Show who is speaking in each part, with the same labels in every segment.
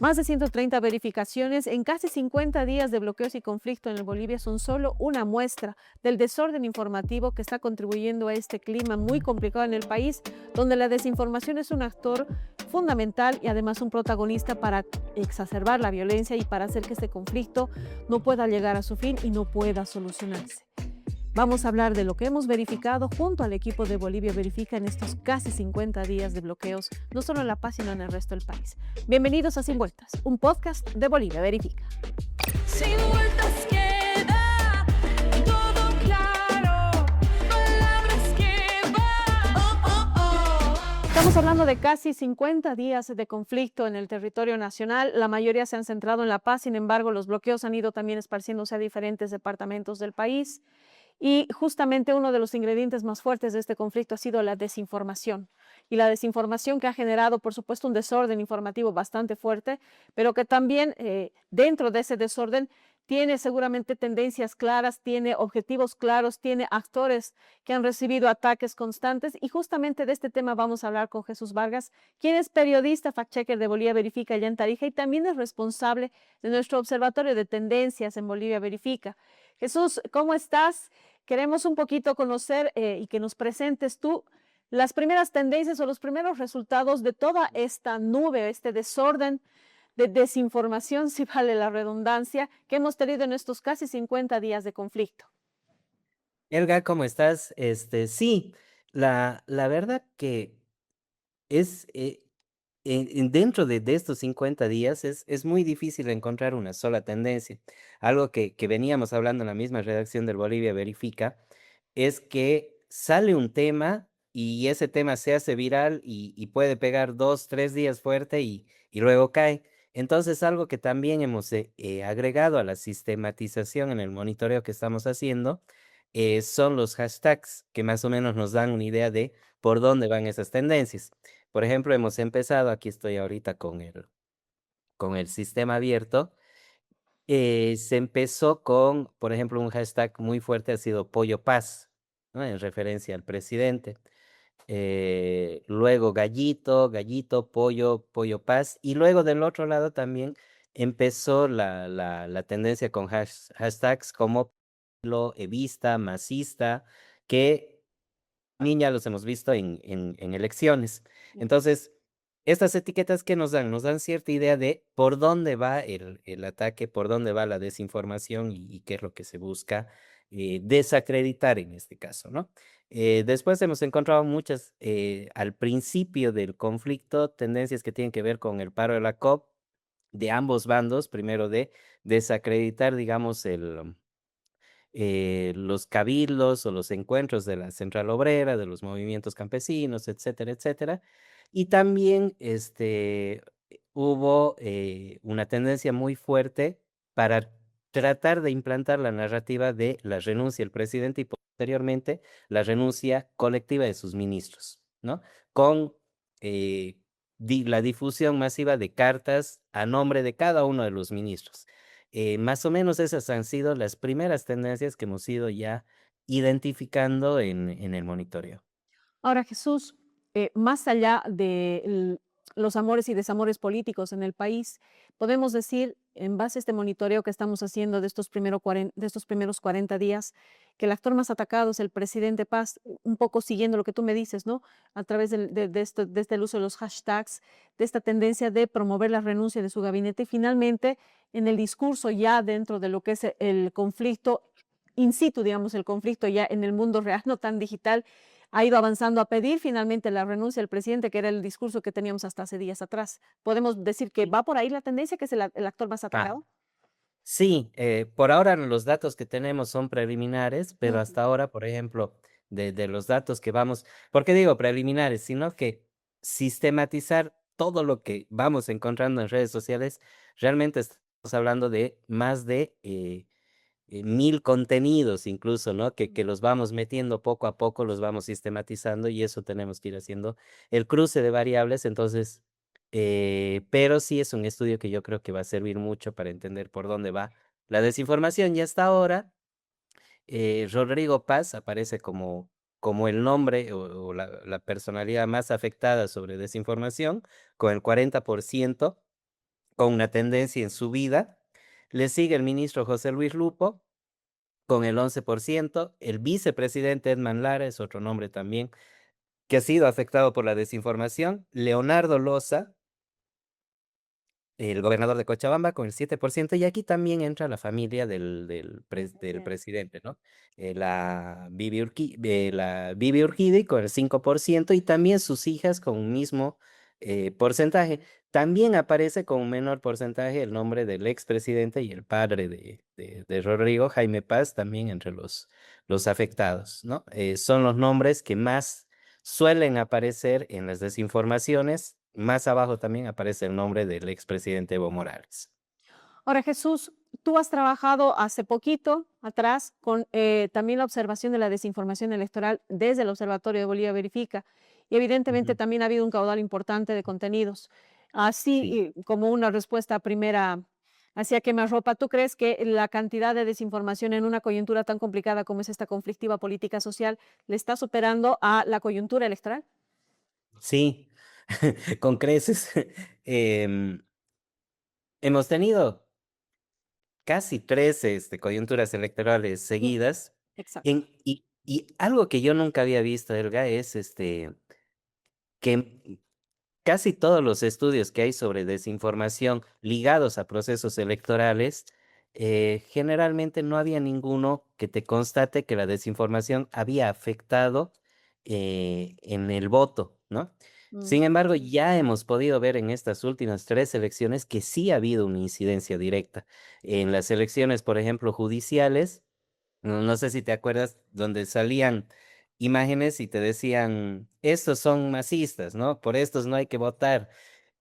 Speaker 1: Más de 130 verificaciones en casi 50 días de bloqueos y conflicto en el Bolivia son solo una muestra del desorden informativo que está contribuyendo a este clima muy complicado en el país, donde la desinformación es un actor fundamental y además un protagonista para exacerbar la violencia y para hacer que este conflicto no pueda llegar a su fin y no pueda solucionarse. Vamos a hablar de lo que hemos verificado junto al equipo de Bolivia Verifica en estos casi 50 días de bloqueos, no solo en La Paz, sino en el resto del país. Bienvenidos a Sin Vueltas, un podcast de Bolivia Verifica. Sin vueltas queda todo claro, palabras que van. Oh, oh, oh. Estamos hablando de casi 50 días de conflicto en el territorio nacional. La mayoría se han centrado en La Paz, sin embargo, los bloqueos han ido también esparciéndose a diferentes departamentos del país. Y justamente uno de los ingredientes más fuertes de este conflicto ha sido la desinformación. Y la desinformación que ha generado, por supuesto, un desorden informativo bastante fuerte, pero que también dentro de ese desorden tiene seguramente tendencias claras, tiene objetivos claros, tiene actores que han recibido ataques constantes. Y justamente de este tema vamos a hablar con Jesús Vargas, quien es periodista, fact-checker de Bolivia Verifica allá en Tarija y también es responsable de nuestro observatorio de tendencias en Bolivia Verifica. Jesús, ¿cómo estás? Queremos un poquito conocer y que nos presentes tú las primeras tendencias o los primeros resultados de toda esta nube, este desorden de desinformación, si vale la redundancia, que hemos tenido en estos casi 50 días de conflicto.
Speaker 2: Elga, ¿cómo estás? Sí, la verdad que es, dentro de estos 50 días es muy difícil encontrar una sola tendencia. Algo que veníamos hablando en la misma redacción del Bolivia Verifica, es que sale un tema y ese tema se hace viral y puede pegar 2, 3 días fuerte y luego cae. Entonces, algo que también hemos agregado a la sistematización en el monitoreo que estamos haciendo, son los hashtags que más o menos nos dan una idea de por dónde van esas tendencias. Por ejemplo, hemos empezado, aquí estoy ahorita con el sistema abierto. Se empezó con, por ejemplo, un hashtag muy fuerte ha sido Pollo Paz, ¿no? En referencia al presidente. Luego Gallito, Gallito, Pollo, Pollo Paz. Y luego del otro lado también empezó la tendencia con hashtags como lo evista, masista, que ya los hemos visto en elecciones. Entonces, estas etiquetas, ¿qué nos dan? Nos dan cierta idea de por dónde va el ataque, por dónde va la desinformación y qué es lo que se busca desacreditar en este caso, ¿no? Después hemos encontrado muchas, al principio del conflicto, tendencias que tienen que ver con el paro de la COP de ambos bandos, primero de desacreditar, digamos, los cabildos o los encuentros de la central obrera, de los movimientos campesinos, etcétera, etcétera. Y también hubo una tendencia muy fuerte para tratar de implantar la narrativa de la renuncia del presidente y posteriormente la renuncia colectiva de sus ministros, ¿no? Con eh, la difusión masiva de cartas a nombre de cada uno de los ministros. Más o menos esas han sido las primeras tendencias que hemos ido ya identificando en el monitoreo.
Speaker 1: Ahora, Jesús, más allá de los amores y desamores políticos en el país, podemos decir, en base a este monitoreo que estamos haciendo de de estos primeros 40 días, que el actor más atacado es el presidente Paz, un poco siguiendo lo que tú me dices, ¿no? A través de este uso de los hashtags, de esta tendencia de promover la renuncia de su gabinete y finalmente en el discurso ya dentro de lo que es el conflicto in situ, digamos, el conflicto ya en el mundo real, no tan digital, ha ido avanzando a pedir finalmente la renuncia del presidente, que era el discurso que teníamos hasta hace días atrás. ¿Podemos decir que va por ahí la tendencia, que es el actor más
Speaker 2: Ah,
Speaker 1: atacado?
Speaker 2: sí, por ahora los datos que tenemos son preliminares, pero
Speaker 1: Mm.
Speaker 2: hasta ahora, por ejemplo, de los datos que vamos, ¿por qué digo preliminares? Sino que sistematizar todo lo que vamos encontrando en redes sociales, realmente estamos hablando de más de 1000 contenidos incluso, ¿no? Que los vamos metiendo poco a poco, los vamos sistematizando y eso tenemos que ir haciendo el cruce de variables. Entonces, pero sí es un estudio que yo creo que va a servir mucho para entender por dónde va la desinformación. Y hasta ahora, Rodrigo Paz aparece como el nombre o la personalidad más afectada sobre desinformación, con el 40%, con una tendencia en subida. Le sigue el ministro José Luis Lupo con el 11%. El vicepresidente Edman Lara es otro nombre también que ha sido afectado por la desinformación. Leonardo Loza, el gobernador de Cochabamba, con el 7%, y aquí también entra la familia
Speaker 1: Así
Speaker 2: del
Speaker 1: es.
Speaker 2: presidente, ¿no? La Bibi Urquidi con el 5%, y también sus hijas con un mismo porcentaje. También aparece con un menor porcentaje el nombre del expresidente y el padre de Rodrigo, Jaime Paz, también entre los afectados, ¿no? Son los nombres que más suelen aparecer en las desinformaciones. Más abajo también aparece el nombre del expresidente Evo Morales.
Speaker 1: Ahora, Jesús, tú has trabajado hace poquito atrás con también la observación de la desinformación electoral desde el Observatorio de Bolivia Verifica y evidentemente
Speaker 2: Ujú.
Speaker 1: también ha habido un caudal importante de contenidos. Así
Speaker 2: Sí,
Speaker 1: como una respuesta primera hacia quemarropa, ¿tú crees que la cantidad de desinformación en una coyuntura tan complicada como es esta conflictiva política social le está superando a la coyuntura electoral?
Speaker 2: sí, con creces. Em, Hemos tenido casi tres coyunturas electorales
Speaker 1: Mm,
Speaker 2: seguidas.
Speaker 1: exacto.
Speaker 2: Y algo que yo nunca había visto, Elga, es que casi todos los estudios que hay sobre desinformación ligados a procesos electorales, generalmente no había ninguno que te constate que la desinformación había afectado en el voto, ¿no?
Speaker 1: Mm.
Speaker 2: Sin embargo, ya hemos podido ver en estas últimas tres elecciones que sí ha habido una incidencia directa. En las elecciones, por ejemplo, judiciales, no sé si te acuerdas, donde salían imágenes y te decían, estos son masistas, ¿no? Por estos no hay que votar.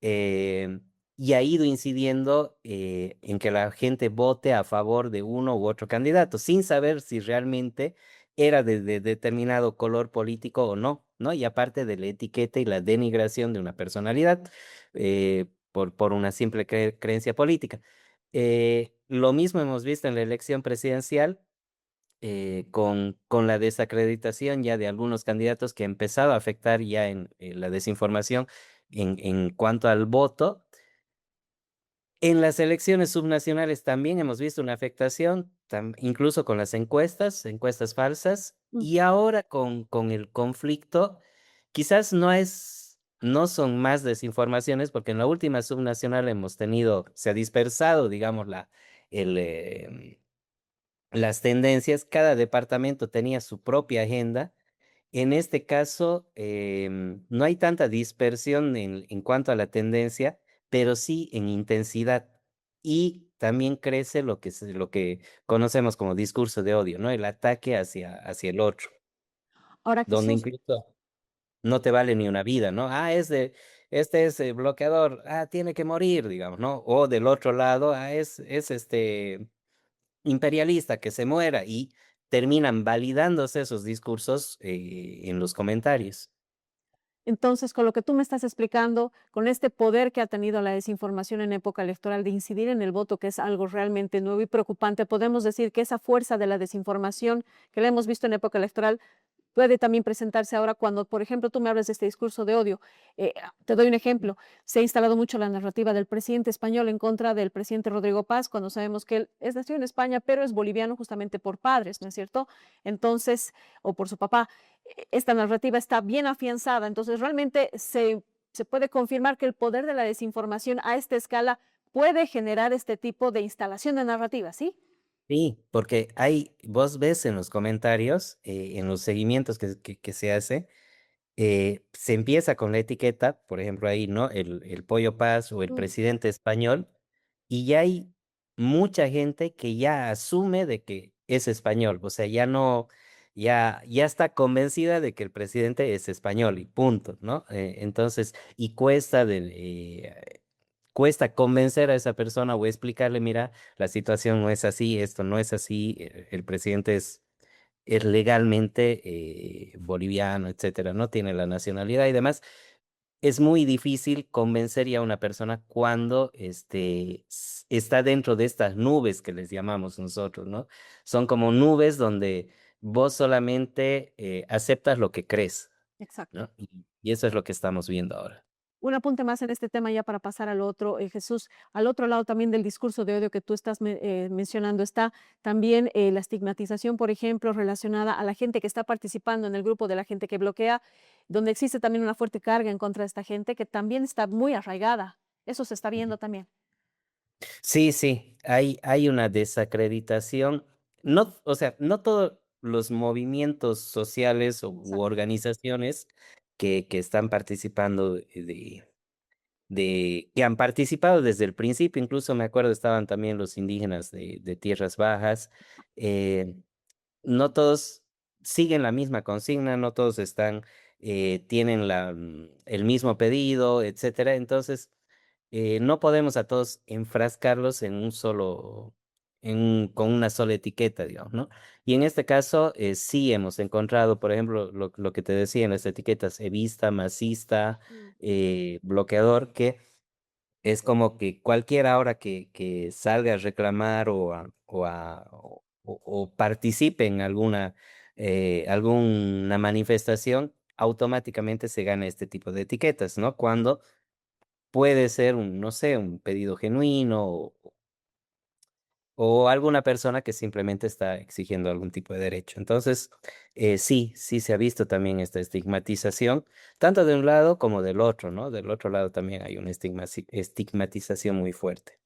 Speaker 2: eh, y ha ido incidiendo en que la gente vote a favor de uno u otro candidato, sin saber si realmente era de determinado color político o no, ¿no? Y aparte de la etiqueta y la denigración de una personalidad por una simple creencia política. Lo mismo hemos visto en la elección presidencial con la desacreditación ya de algunos candidatos que ha empezado a afectar ya en la desinformación en cuanto al voto. En las elecciones subnacionales también hemos visto una afectación, incluso con las encuestas falsas,
Speaker 1: Mm.
Speaker 2: y ahora con el conflicto, quizás no son más desinformaciones, porque en la última subnacional hemos tenido, se ha dispersado, digamos, el, las tendencias, cada departamento tenía su propia agenda. En este caso, no hay tanta dispersión en cuanto a la tendencia, pero sí en intensidad. Y también crece lo que conocemos como discurso de odio, ¿no? El ataque hacia el otro,
Speaker 1: Ahora,
Speaker 2: donde
Speaker 1: Jesús,
Speaker 2: incluso no te vale ni una vida, ¿no? Este es bloqueador, tiene que morir, digamos, ¿no? O del otro lado, es imperialista, que se muera, y terminan validándose esos discursos en los comentarios.
Speaker 1: entonces, con lo que tú me estás explicando, con este poder que ha tenido la desinformación en época electoral de incidir en el voto, que es algo realmente nuevo y preocupante, podemos decir que esa fuerza de la desinformación que la hemos visto en época electoral puede también presentarse ahora cuando, por ejemplo, tú me hablas de este discurso de odio. Te doy un ejemplo. Se ha instalado mucho la narrativa del presidente español en contra del presidente Rodrigo Paz, cuando sabemos que él es nacido en España, pero es boliviano justamente por padres, ¿no es cierto? Entonces, o por su papá. Esta narrativa está bien afianzada. Entonces, realmente se puede confirmar que el poder de la desinformación a esta escala puede generar este tipo de instalación de narrativa, ¿sí?
Speaker 2: Sí, porque vos ves en los comentarios, en los seguimientos que se hace, se empieza con la etiqueta, por ejemplo, ahí, ¿no? El Pollo Paz o el
Speaker 1: Mm.
Speaker 2: presidente español, y ya hay mucha gente que ya asume de que es español, o sea, ya está convencida de que el presidente es español y punto, ¿no? Entonces, y cuesta convencer a esa persona o explicarle, mira, la situación no es así, esto no es así, el presidente es legalmente boliviano, etcétera, no tiene la nacionalidad y demás. Es muy difícil convencer ya a una persona cuando está dentro de estas nubes que les llamamos nosotros, ¿no? Son como nubes donde vos solamente aceptas lo que crees,
Speaker 1: Exacto.
Speaker 2: ¿no? Y eso es lo que estamos viendo ahora.
Speaker 1: Un apunte más en este tema ya para pasar al otro, Jesús. Al otro lado también del discurso de odio que tú estás mencionando está también la estigmatización, por ejemplo, relacionada a la gente que está participando en el grupo de la gente que bloquea, donde existe también una fuerte carga en contra de esta gente que también está muy arraigada. Eso se está
Speaker 2: Ujú.
Speaker 1: viendo también.
Speaker 2: Sí, sí, hay una desacreditación. No, o sea, no todos los movimientos sociales u
Speaker 1: Exacto.
Speaker 2: organizaciones que están participando que han participado desde el principio, incluso me acuerdo estaban también los indígenas de tierras bajas, eh, no todos siguen la misma consigna, no todos tienen el mismo pedido, etcétera. Entonces, no podemos a todos enfrascarlos en con una sola etiqueta, digamos, ¿no? Y en este caso, sí hemos encontrado, por ejemplo, lo que te decía en las etiquetas, evista, masista,
Speaker 1: Mm.
Speaker 2: bloqueador, que es como que cualquiera ahora que salga a reclamar o participe en alguna manifestación, automáticamente se gana este tipo de etiquetas, ¿no? Cuando puede ser no sé, un pedido genuino o alguna persona que simplemente está exigiendo algún tipo de derecho. Entonces, sí, sí se ha visto también esta estigmatización, tanto de un lado como del otro, ¿no? Del otro lado también hay una estigmatización muy fuerte.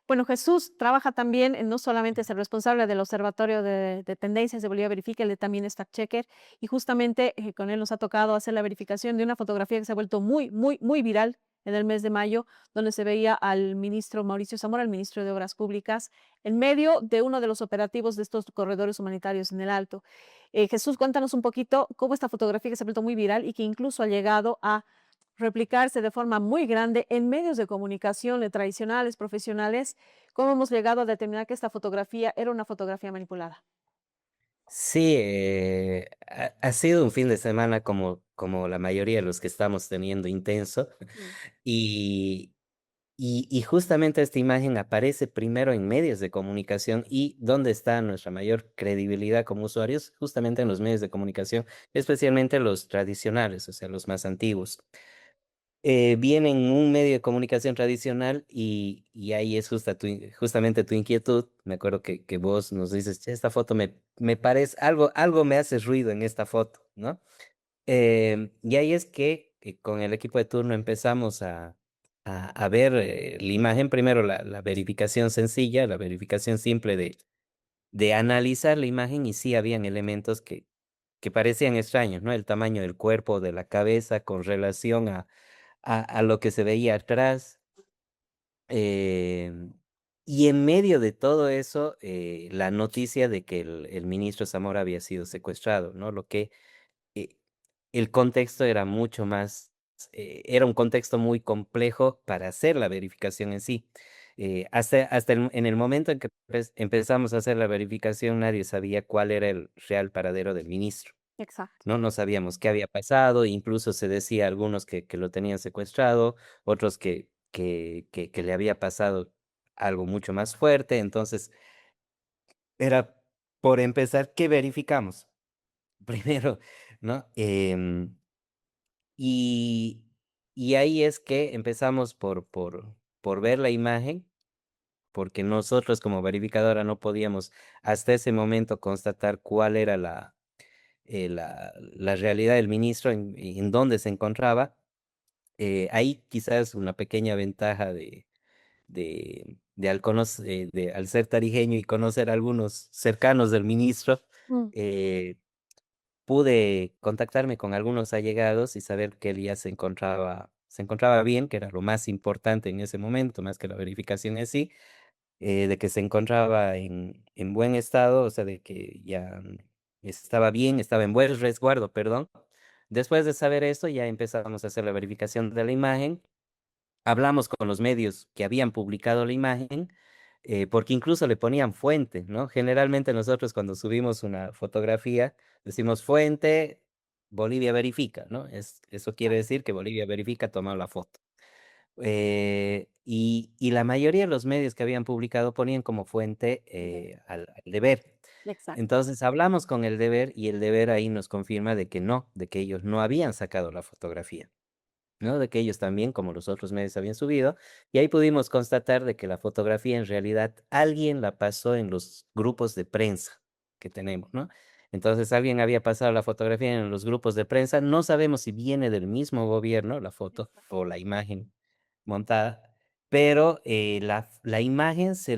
Speaker 1: Bueno, Jesús trabaja también, no solamente es el responsable del Observatorio de Tendencias de Bolivia Verifica, él también es fact-checker y justamente con él nos ha tocado hacer la verificación de una fotografía que se ha vuelto muy, muy, muy viral en el mes de mayo, donde se veía al ministro Mauricio Zamora, el ministro de Obras Públicas, en medio de uno de los operativos de estos corredores humanitarios en el Alto. Jesús, cuéntanos un poquito cómo esta fotografía que se ha vuelto muy viral y que incluso ha llegado a replicarse de forma muy grande en medios de comunicación tradicionales, profesionales, cómo hemos llegado a determinar que esta fotografía era una fotografía manipulada.
Speaker 2: Sí, ha sido un fin de semana como la mayoría de los que estamos teniendo intenso
Speaker 1: Mm.
Speaker 2: y, y justamente esta imagen aparece primero en medios de comunicación y ¿dónde está nuestra mayor credibilidad como usuarios? Justamente en los medios de comunicación, especialmente los tradicionales, o sea, los más antiguos. Viene en un medio de comunicación tradicional y ahí es justamente tu inquietud. Me acuerdo que vos nos dices: "Che, esta foto me parece, algo me hace ruido en esta foto", ¿no? Y ahí es que con el equipo de turno empezamos a ver la imagen, primero la verificación sencilla, la verificación simple de analizar la imagen y sí habían elementos que parecían extraños, ¿no? El tamaño del cuerpo, de la cabeza con relación a lo que se veía atrás. em, y en medio de todo eso, la noticia de que el ministro Zamora había sido secuestrado, ¿no? Eh, el contexto era mucho más, era un contexto muy complejo para hacer la verificación en sí. En el momento en que empezamos a hacer la verificación, nadie sabía cuál era el real paradero del ministro.
Speaker 1: Exacto.
Speaker 2: No sabíamos qué había pasado, incluso se decía algunos que lo tenían secuestrado, otros que le había pasado algo mucho más fuerte. Entonces, era por empezar, ¿qué verificamos? Primero, ¿no? Y, y ahí es que empezamos por ver la imagen, porque nosotros como verificadora no podíamos hasta ese momento constatar cuál era la realidad del ministro, en dónde se encontraba. Ahí quizás una pequeña ventaja al ser tarijeño y conocer a algunos cercanos del ministro,
Speaker 1: Mm.
Speaker 2: eh, pude contactarme con algunos allegados y saber que él ya se encontraba bien, que era lo más importante en ese momento, más que la verificación en sí, de que se encontraba en buen estado, o sea, de que ya estaba bien, estaba en buen resguardo, perdón. Después de saber esto, ya empezamos a hacer la verificación de la imagen. Hablamos con los medios que habían publicado la imagen, porque incluso le ponían fuente, ¿no? Generalmente nosotros cuando subimos una fotografía decimos fuente, Bolivia Verifica, ¿no? Eso quiere decir que Bolivia Verifica ha tomado la foto. Y la mayoría de los medios que habían publicado ponían como fuente
Speaker 1: El deber.
Speaker 2: al deber.
Speaker 1: Exacto.
Speaker 2: Entonces hablamos con el deber y el deber ahí nos confirma de que no, de que ellos no habían sacado la fotografía. ¿no? De que ellos también, como los otros medios, habían subido, y ahí pudimos constatar de que la fotografía en realidad alguien la pasó en los grupos de prensa que tenemos, ¿no? Entonces alguien había pasado la fotografía en los grupos de prensa, no sabemos si viene del mismo gobierno, la foto o la imagen montada, pero la imagen se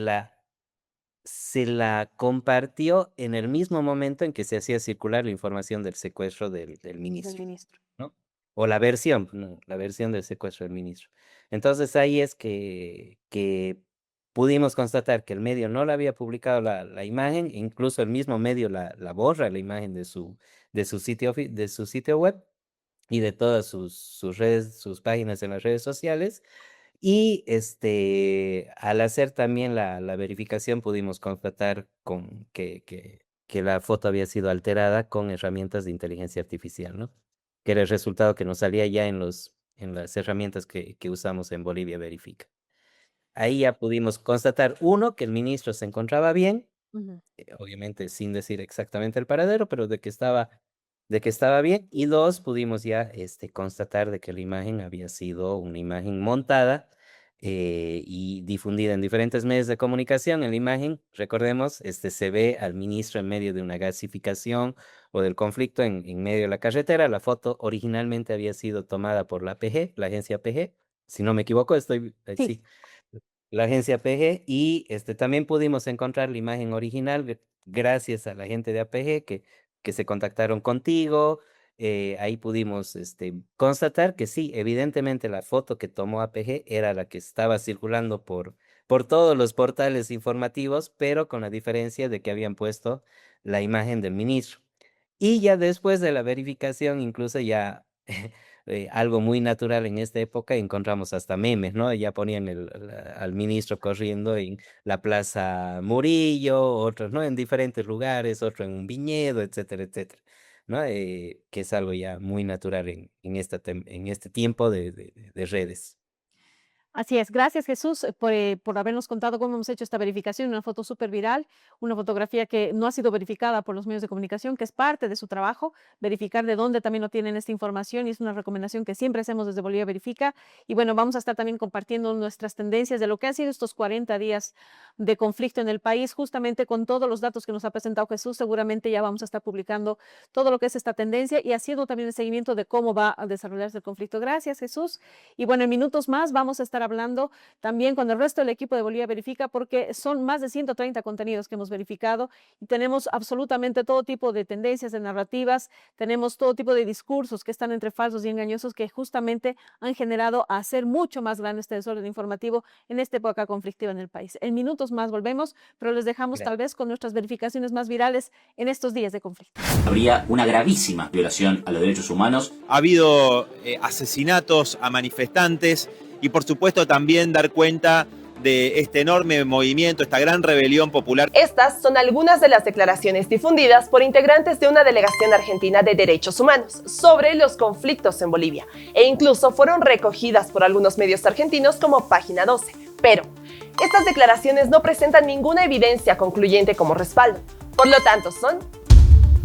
Speaker 2: la compartió en el mismo momento en que se hacía circular la información del secuestro del
Speaker 1: Del
Speaker 2: ministro,
Speaker 1: ministro.
Speaker 2: ¿no? O la versión, no, la versión del secuestro del ministro. Entonces ahí es que pudimos constatar que el medio no la había publicado la imagen, incluso el mismo medio la borra la imagen de su sitio web y de todas sus redes, sus páginas en las redes sociales. Y al hacer también la verificación pudimos constatar que la foto había sido alterada con herramientas de inteligencia artificial, ¿no? Que era el resultado que nos salía ya en las herramientas que usamos en Bolivia Verifica. Ahí ya pudimos constatar, uno, que el ministro se encontraba bien,
Speaker 1: Ujú.
Speaker 2: obviamente sin decir exactamente el paradero, pero de que estaba bien. Y dos, pudimos ya constatar de que la imagen había sido una imagen montada y difundida en diferentes medios de comunicación. En la imagen, recordemos, se ve al ministro en medio de una gasificación o del conflicto en medio de la carretera. La foto originalmente había sido tomada por la APG, la agencia APG, si no me equivoco,
Speaker 1: Sí.
Speaker 2: sí, la agencia APG, y también pudimos encontrar la imagen original gracias a la gente de APG que se contactaron contigo. Ahí pudimos constatar que sí, evidentemente la foto que tomó APG era la que estaba circulando por todos los portales informativos, pero con la diferencia de que habían puesto la imagen del ministro. Y ya después de la verificación, incluso ya algo muy natural en esta época, encontramos hasta memes, ¿no? Ya ponían al ministro corriendo en la Plaza Murillo, otros, ¿no? En diferentes lugares, otro en un viñedo, etcétera, etcétera, ¿no? Que es algo ya muy natural en este tiempo de redes.
Speaker 1: Así es. Gracias, Jesús, por habernos contado cómo hemos hecho esta verificación. Una foto súper viral, una fotografía que no ha sido verificada por los medios de comunicación, que es parte de su trabajo, verificar de dónde también obtienen esta información, y es una recomendación que siempre hacemos desde Bolivia Verifica. Y bueno, vamos a estar también compartiendo nuestras tendencias de lo que han sido estos 40 días de conflicto en el país, justamente con todos los datos que nos ha presentado Jesús. Seguramente ya vamos a estar publicando todo lo que es esta tendencia y haciendo también el seguimiento de cómo va a desarrollarse el conflicto. Gracias, Jesús. Y bueno, en minutos más vamos a estar hablando también con el resto del equipo de Bolivia Verifica, porque son más de 130 contenidos que hemos verificado y tenemos absolutamente todo tipo de tendencias, de narrativas, tenemos todo tipo de discursos que están entre falsos y engañosos, que justamente han generado a hacer mucho más grande este desorden informativo en esta época conflictiva en el país. En minutos más volvemos, pero les dejamos tal vez con nuestras verificaciones más virales en estos días de conflicto.
Speaker 3: Habría una gravísima violación a los derechos humanos.
Speaker 4: Ha habido asesinatos a manifestantes y por supuesto también dar cuenta de este enorme movimiento, esta gran rebelión popular.
Speaker 5: Estas son algunas de las declaraciones difundidas por integrantes de una delegación argentina de derechos humanos sobre los conflictos en Bolivia, e incluso fueron recogidas por algunos medios argentinos como Página 12. Pero estas declaraciones no presentan ninguna evidencia concluyente como respaldo, por lo tanto son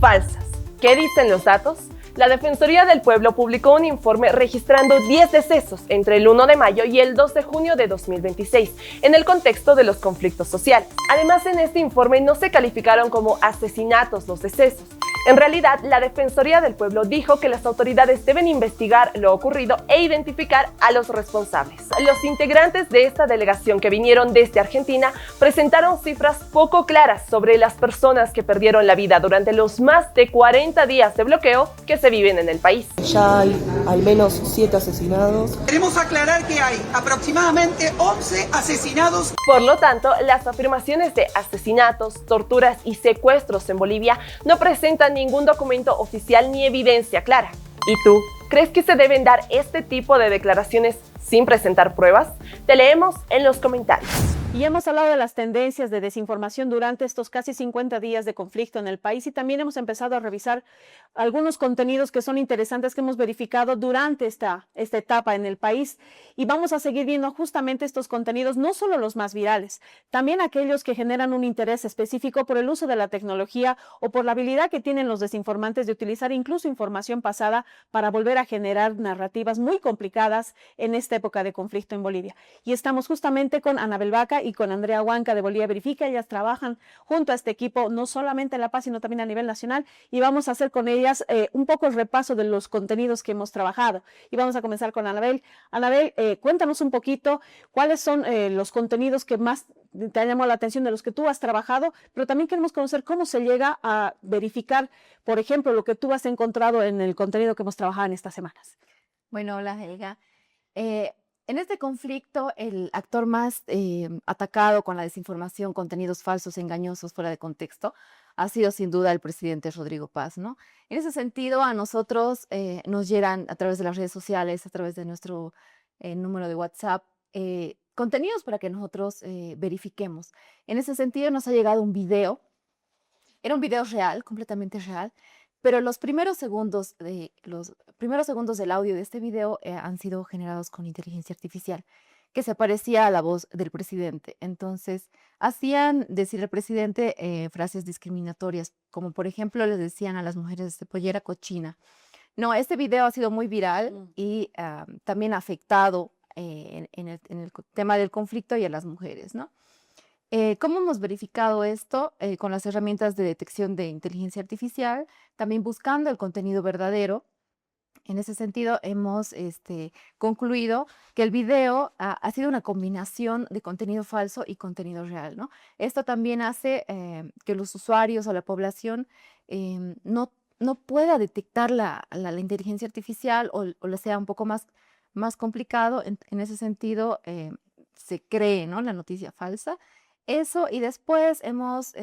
Speaker 5: falsas. ¿Qué dicen los datos? La Defensoría del Pueblo publicó un informe registrando 10 decesos entre el 1 de mayo y el 2 de junio de 2026 en el contexto de los conflictos sociales. Además, en este informe no se calificaron como asesinatos los decesos. En realidad, la Defensoría del Pueblo dijo que las autoridades deben investigar lo ocurrido e identificar a los responsables. Los integrantes de esta delegación que vinieron desde Argentina presentaron cifras poco claras sobre las personas que perdieron la vida durante los más de 40 días de bloqueo que se viven en el país.
Speaker 6: Ya hay al menos 7 asesinados.
Speaker 7: Queremos aclarar que hay aproximadamente 11 asesinados.
Speaker 5: Por lo tanto, las afirmaciones de asesinatos, torturas y secuestros en Bolivia no presentan ningún documento oficial ni evidencia clara. ¿Y tú? ¿Crees que se deben dar este tipo de declaraciones sin presentar pruebas? Te leemos en los comentarios.
Speaker 1: Y hemos hablado de las tendencias de desinformación durante estos casi 50 días de conflicto en el país y también hemos empezado a revisar algunos contenidos que son interesantes que hemos verificado durante esta etapa en el país. Y vamos a seguir viendo justamente estos contenidos, no solo los más virales, también aquellos que generan un interés específico por el uso de la tecnología o por la habilidad que tienen los desinformantes de utilizar incluso información pasada para volver a generar narrativas muy complicadas en esta época de conflicto en Bolivia. Y estamos justamente con Anabel Vaca y con Andrea Huanca de Bolivia Verifica. Ellas trabajan junto a este equipo, no solamente en La Paz, sino también a nivel nacional, y vamos a hacer con ellas un poco el repaso de los contenidos que hemos trabajado. Y vamos a comenzar con Anabel. Anabel, cuéntanos un poquito cuáles son los contenidos que más te han llamado la atención de los que tú has trabajado, pero también queremos conocer cómo se llega a verificar, por ejemplo, lo que tú has encontrado en el contenido que hemos trabajado en estas semanas.
Speaker 8: Bueno, hola Helga. En este conflicto, el actor más atacado con la desinformación, contenidos falsos, engañosos, fuera de contexto, ha sido sin duda el presidente Rodrigo Paz, ¿no? En ese sentido, a nosotros nos llegan a través de las redes sociales, a través de nuestro número de WhatsApp, contenidos para que nosotros verifiquemos. En ese sentido, nos ha llegado un video. Era un video real, completamente real, pero los primeros segundos del audio de este video han sido generados con inteligencia artificial, que se parecía a la voz del presidente. Entonces, hacían decir al presidente frases discriminatorias, como por ejemplo les decían a las mujeres de pollera cochina. No, este video ha sido muy viral y también ha afectado en el tema del conflicto y a las mujeres, ¿no? ¿Cómo hemos verificado esto? Con las herramientas de detección de inteligencia artificial, también buscando el contenido verdadero. En ese sentido, hemos concluido que el video ha sido una combinación de contenido falso y contenido real, ¿no? Esto también hace que los usuarios o la población no pueda detectar la inteligencia artificial o le sea un poco más complicado. En ese sentido, se cree, ¿no?, la noticia falsa. Eso, y después hemos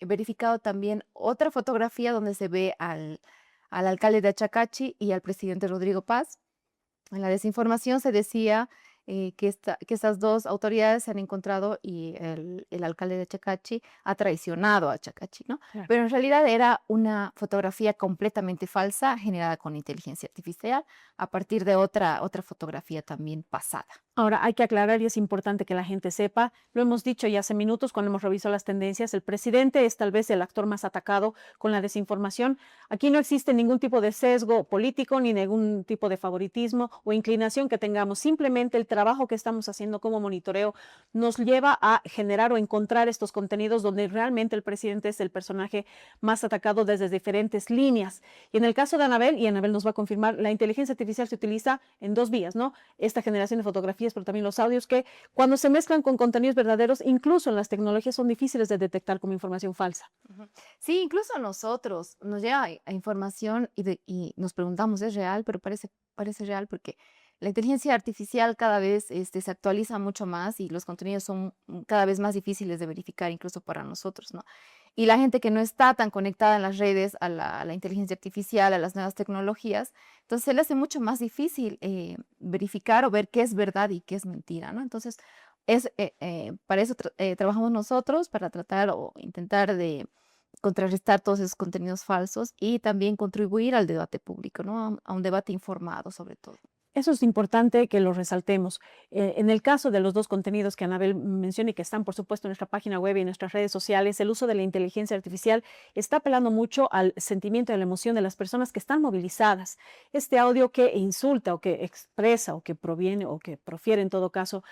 Speaker 8: verificado también otra fotografía donde se ve al alcalde de Achacachi y al presidente Rodrigo Paz. En la desinformación se decía que estas dos autoridades se han encontrado y el alcalde de Achacachi ha traicionado a Achacachi, ¿no?
Speaker 1: Claro.
Speaker 8: Pero en realidad era una fotografía completamente falsa generada con inteligencia artificial a partir de otra fotografía también pasada.
Speaker 1: Ahora, hay que aclarar y es importante que la gente sepa, lo hemos dicho ya hace minutos cuando hemos revisado las tendencias, el presidente es tal vez el actor más atacado con la desinformación. Aquí no existe ningún tipo de sesgo político ni ningún tipo de favoritismo o inclinación que tengamos. Simplemente el trabajo que estamos haciendo como monitoreo nos lleva a generar o encontrar estos contenidos donde realmente el presidente es el personaje más atacado desde diferentes líneas. Y en el caso de Anabel, y Anabel nos va a confirmar, la inteligencia artificial se utiliza en dos vías, ¿no? Esta generación de fotografías, pero también los audios que cuando se mezclan con contenidos verdaderos, incluso en las tecnologías son difíciles de detectar como información falsa.
Speaker 8: Sí, incluso a nosotros nos llega a información y nos preguntamos, ¿es real? Pero parece real porque la inteligencia artificial cada vez se actualiza mucho más y los contenidos son cada vez más difíciles de verificar, incluso para nosotros, ¿no? Y la gente que no está tan conectada en las redes a la inteligencia artificial, a las nuevas tecnologías, entonces se le hace mucho más difícil verificar o ver qué es verdad y qué es mentira, ¿no? Entonces, para eso trabajamos nosotros, para tratar o intentar de contrarrestar todos esos contenidos falsos y también contribuir al debate público, ¿no? A un debate informado sobre todo.
Speaker 1: Eso es importante que lo resaltemos. En el caso de los dos contenidos que Anabel menciona y que están, por supuesto, en nuestra página web y en nuestras redes sociales, el uso de la inteligencia artificial está apelando mucho al sentimiento y a la emoción de las personas que están movilizadas. Este audio que insulta o que expresa o que proviene o que profiere, en todo caso,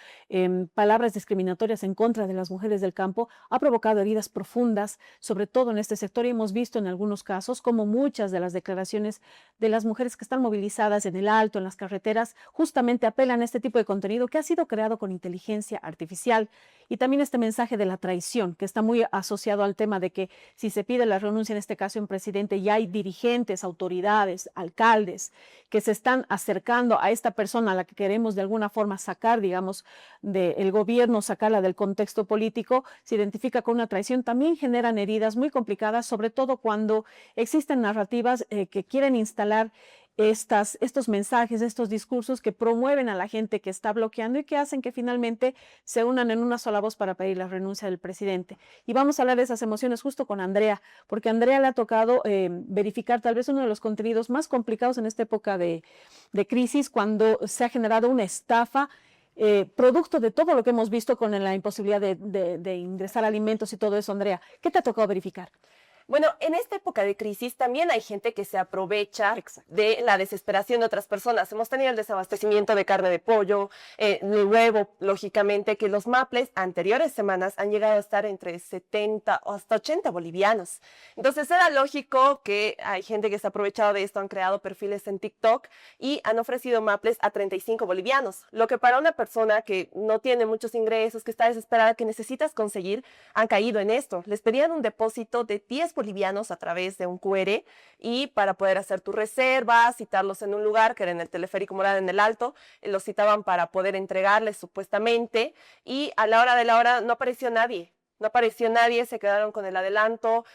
Speaker 1: palabras discriminatorias en contra de las mujeres del campo ha provocado heridas profundas, sobre todo en este sector, y hemos visto en algunos casos como muchas de las declaraciones de las mujeres que están movilizadas en el Alto, en las carreteras, justamente apelan a este tipo de contenido que ha sido creado con inteligencia artificial. Y también este mensaje de la traición, que está muy asociado al tema de que si se pide la renuncia, en este caso en presidente, ya hay dirigentes, autoridades, alcaldes, que se están acercando a esta persona a la que queremos de alguna forma sacar, digamos, del gobierno, sacarla del contexto político, se identifica con una traición, también generan heridas muy complicadas, sobre todo cuando existen narrativas que quieren instalar estos mensajes, estos discursos que promueven a la gente que está bloqueando y que hacen que finalmente se unan en una sola voz para pedir la renuncia del presidente. Y vamos a hablar de esas emociones justo con Andrea, porque a Andrea le ha tocado verificar tal vez uno de los contenidos más complicados en esta época de crisis, cuando se ha generado una estafa producto de todo lo que hemos visto con la imposibilidad de ingresar alimentos y todo eso. Andrea, ¿qué te ha tocado verificar?
Speaker 5: Bueno, en esta época de crisis también hay gente que se aprovecha de la desesperación de otras personas. Hemos tenido el desabastecimiento de carne de pollo, el huevo, lógicamente, que los maples anteriores semanas han llegado a estar entre 70 o hasta 80 bolivianos. Entonces era lógico que hay gente que se ha aprovechado de esto, han creado perfiles en TikTok y han ofrecido maples a 35 bolivianos. Lo que para una persona que no tiene muchos ingresos, que está desesperada, que necesitas conseguir, han caído en esto. Les pedían un depósito de 10 bolivianos a través de un QR y para poder hacer tu reserva, citarlos en un lugar que era en el Teleférico Morada en el Alto, los citaban para poder entregarles supuestamente y a la hora de la hora no apareció nadie. No apareció nadie, se quedaron con el adelanto,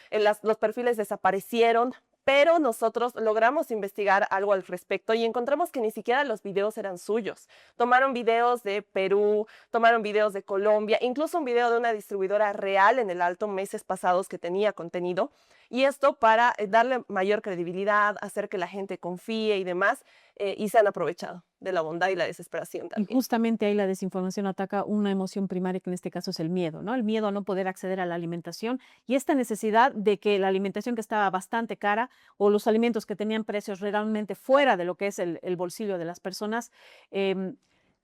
Speaker 5: los perfiles desaparecieron, pero nosotros logramos investigar algo al respecto y encontramos que ni siquiera los videos eran suyos. Tomaron videos de Perú, tomaron videos de Colombia, incluso un video de una distribuidora real en el Alto meses pasados que tenía contenido. Y esto para darle mayor credibilidad, hacer que la gente confíe y demás, y se han aprovechado de la bondad y la desesperación
Speaker 1: Y
Speaker 5: también.
Speaker 1: justamente ahí la desinformación ataca una emoción primaria que en este caso es el miedo, ¿no? El miedo a no poder acceder a la alimentación y esta necesidad de que la alimentación que estaba bastante cara o los alimentos que tenían precios realmente fuera de lo que es el bolsillo de las personas,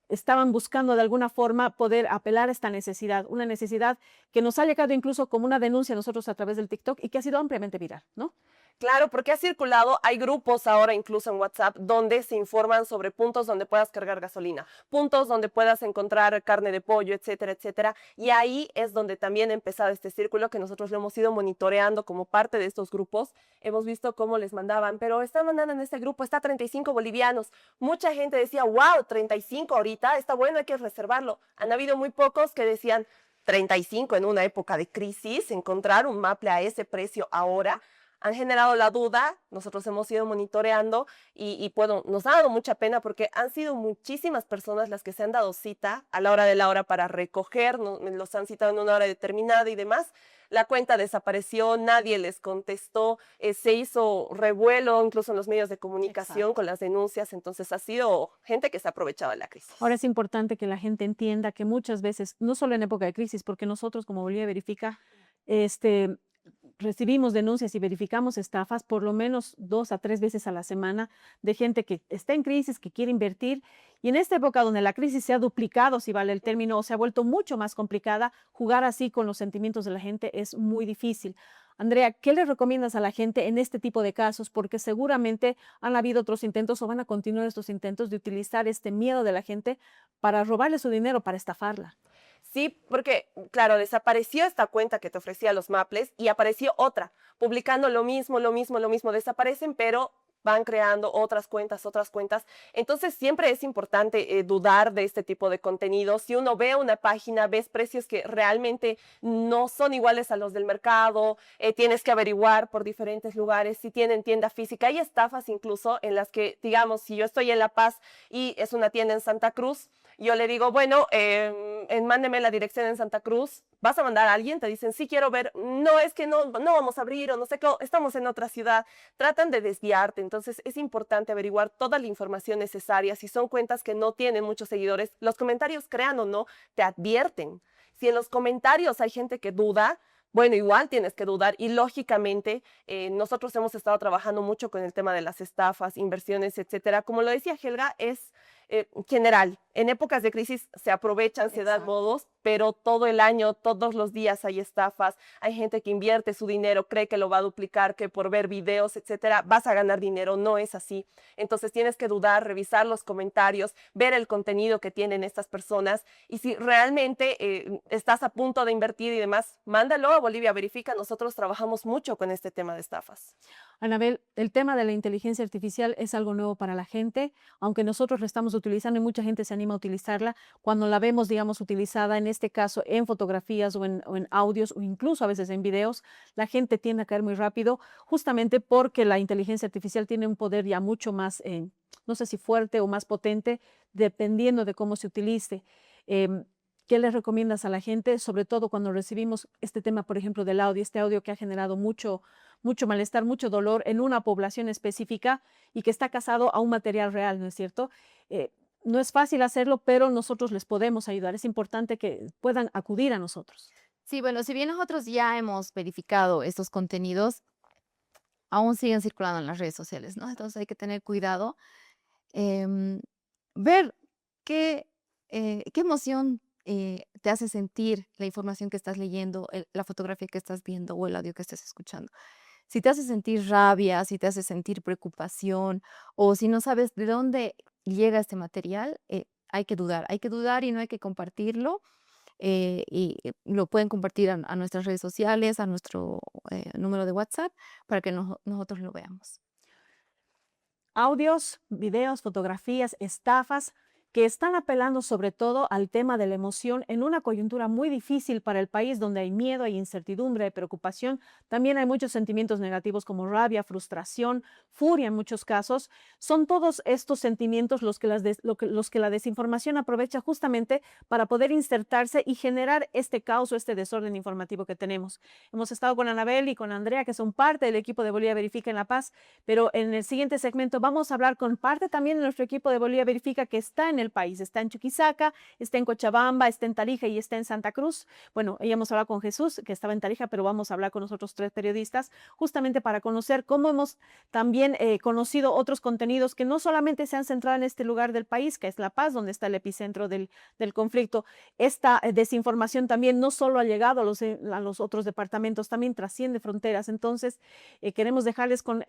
Speaker 1: estaban buscando de alguna forma poder apelar a esta necesidad, una necesidad que nos ha llegado incluso como una denuncia a nosotros a través del TikTok y que ha sido ampliamente viral, ¿no?
Speaker 5: Claro, porque ha circulado, hay grupos ahora incluso en WhatsApp donde se informan sobre puntos donde puedas cargar gasolina, puntos donde puedas encontrar carne de pollo, etcétera, etcétera. Y ahí es donde también ha empezado este círculo que nosotros lo hemos ido monitoreando como parte de estos grupos. Hemos visto cómo les mandaban, pero están mandando en este grupo, está 35 bolivianos. Mucha gente decía, wow, 35 ahorita, está bueno, hay que reservarlo. Han habido muy pocos que decían 35 en una época de crisis, encontrar un maple a ese precio ahora. Han generado la duda, nosotros hemos ido monitoreando y bueno, nos ha dado mucha pena porque han sido muchísimas personas las que se han dado cita a la hora de la hora para recoger, los han citado en una hora determinada y demás. La cuenta desapareció, nadie les contestó, se hizo revuelo incluso en los medios de comunicación con las denuncias, entonces ha sido gente que se ha aprovechado de la crisis.
Speaker 1: Ahora es importante que la gente entienda que muchas veces, no solo en época de crisis, porque nosotros como Bolivia Verifica, recibimos denuncias y verificamos estafas por lo menos 2 a 3 veces a la semana de gente que está en crisis, que quiere invertir. Y en esta época donde la crisis se ha duplicado, si vale el término, o se ha vuelto mucho más complicada, jugar así con los sentimientos de la gente es muy difícil. Andrea, ¿qué le recomiendas a la gente en este tipo de casos? Porque seguramente han habido otros intentos o van a continuar estos intentos de utilizar este miedo de la gente para robarle su dinero, para estafarla.
Speaker 5: Sí, porque, claro, desapareció esta cuenta que te ofrecía los maples y apareció otra, publicando lo mismo, lo mismo, lo mismo. Desaparecen, pero van creando otras cuentas, otras cuentas. Entonces, siempre es importante dudar de este tipo de contenido. Si uno ve una página, ves precios que realmente no son iguales a los del mercado, tienes que averiguar por diferentes lugares si tienen tienda física. Hay estafas incluso en las que, digamos, si yo estoy en La Paz y es una tienda en Santa Cruz, yo le digo, bueno, mándeme la dirección en Santa Cruz. ¿Vas a mandar a alguien? Te dicen, sí, quiero ver. No, es que no vamos a abrir o no sé qué, estamos en otra ciudad. Tratan de desviarte. Entonces, es importante averiguar toda la información necesaria. Si son cuentas que no tienen muchos seguidores, los comentarios, crean o no, te advierten. Si en los comentarios hay gente que duda, bueno, igual tienes que dudar y lógicamente nosotros hemos estado trabajando mucho con el tema de las estafas, inversiones, etcétera. Como lo decía Helga, es general. En épocas de crisis se aprovechan, se dan modos, pero todo el año, todos los días hay estafas. Hay gente que invierte su dinero, cree que lo va a duplicar, que por ver videos, etcétera, vas a ganar dinero. No es así. Entonces tienes que dudar, revisar los comentarios, ver el contenido que tienen estas personas y si realmente estás a punto de invertir y demás, mándalo a Bolivia Verifica. Nosotros trabajamos mucho con este tema de estafas.
Speaker 1: Anabel, el tema de la inteligencia artificial es algo nuevo para la gente, aunque nosotros la estamos utilizando y mucha gente se anima a utilizarla. Cuando la vemos, digamos, utilizada, en este caso, en fotografías o en audios o incluso a veces en videos, la gente tiende a caer muy rápido, justamente porque la inteligencia artificial tiene un poder ya mucho más, no sé si fuerte o más potente, dependiendo de cómo se utilice. ¿Qué les recomiendas a la gente? Sobre todo cuando recibimos este tema, por ejemplo, del audio, este audio que ha generado mucho malestar, mucho dolor en una población específica y que está casado a un material real, ¿no es cierto? No es fácil hacerlo, pero nosotros les podemos ayudar. Es importante que puedan acudir a nosotros.
Speaker 8: Sí, bueno, si bien nosotros ya hemos verificado estos contenidos, aún siguen circulando en las redes sociales, ¿no? Entonces hay que tener cuidado, ver qué emoción te hace sentir la información que estás leyendo, la fotografía que estás viendo o el audio que estés escuchando. Si te hace sentir rabia, si te hace sentir preocupación o si no sabes de dónde llega este material, hay que dudar y no hay que compartirlo. Y lo pueden compartir a nuestras redes sociales, a nuestro número de WhatsApp para que nosotros lo veamos.
Speaker 1: Audios, videos, fotografías, estafas que están apelando sobre todo al tema de la emoción en una coyuntura muy difícil para el país donde hay miedo, hay incertidumbre, hay preocupación. También hay muchos sentimientos negativos como rabia, frustración, furia en muchos casos. Son todos estos sentimientos los que la desinformación aprovecha justamente para poder insertarse y generar este caos o este desorden informativo que tenemos. Hemos estado con Anabel y con Andrea, que son parte del equipo de Bolivia Verifica en La Paz, pero en el siguiente segmento vamos a hablar con parte también de nuestro equipo de Bolivia Verifica que está en el país, está en Chuquisaca, está en Cochabamba, está en Tarija y está en Santa Cruz. Bueno, ya hemos hablado con Jesús, que estaba en Tarija, pero vamos a hablar con nosotros 3 periodistas, justamente para conocer cómo hemos también conocido otros contenidos que no solamente se han centrado en este lugar del país, que es La Paz, donde está el epicentro del conflicto. Esta desinformación también no solo ha llegado a los otros departamentos, también trasciende fronteras. Entonces, queremos dejarles con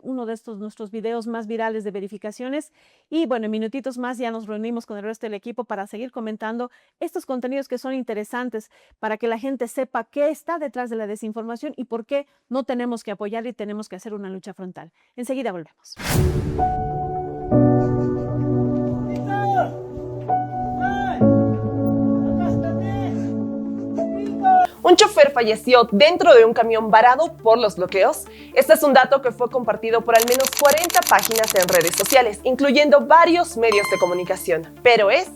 Speaker 1: uno de estos nuestros videos más virales de verificaciones. Y bueno, en minutitos más ya nos reunimos con el resto del equipo para seguir comentando estos contenidos que son interesantes para que la gente sepa qué está detrás de la desinformación y por qué no tenemos que apoyar y tenemos que hacer una lucha frontal. Enseguida volvemos.
Speaker 5: Un chofer falleció dentro de un camión varado por los bloqueos. Este es un dato que fue compartido por al menos 40 páginas en redes sociales, incluyendo varios medios de comunicación. Pero es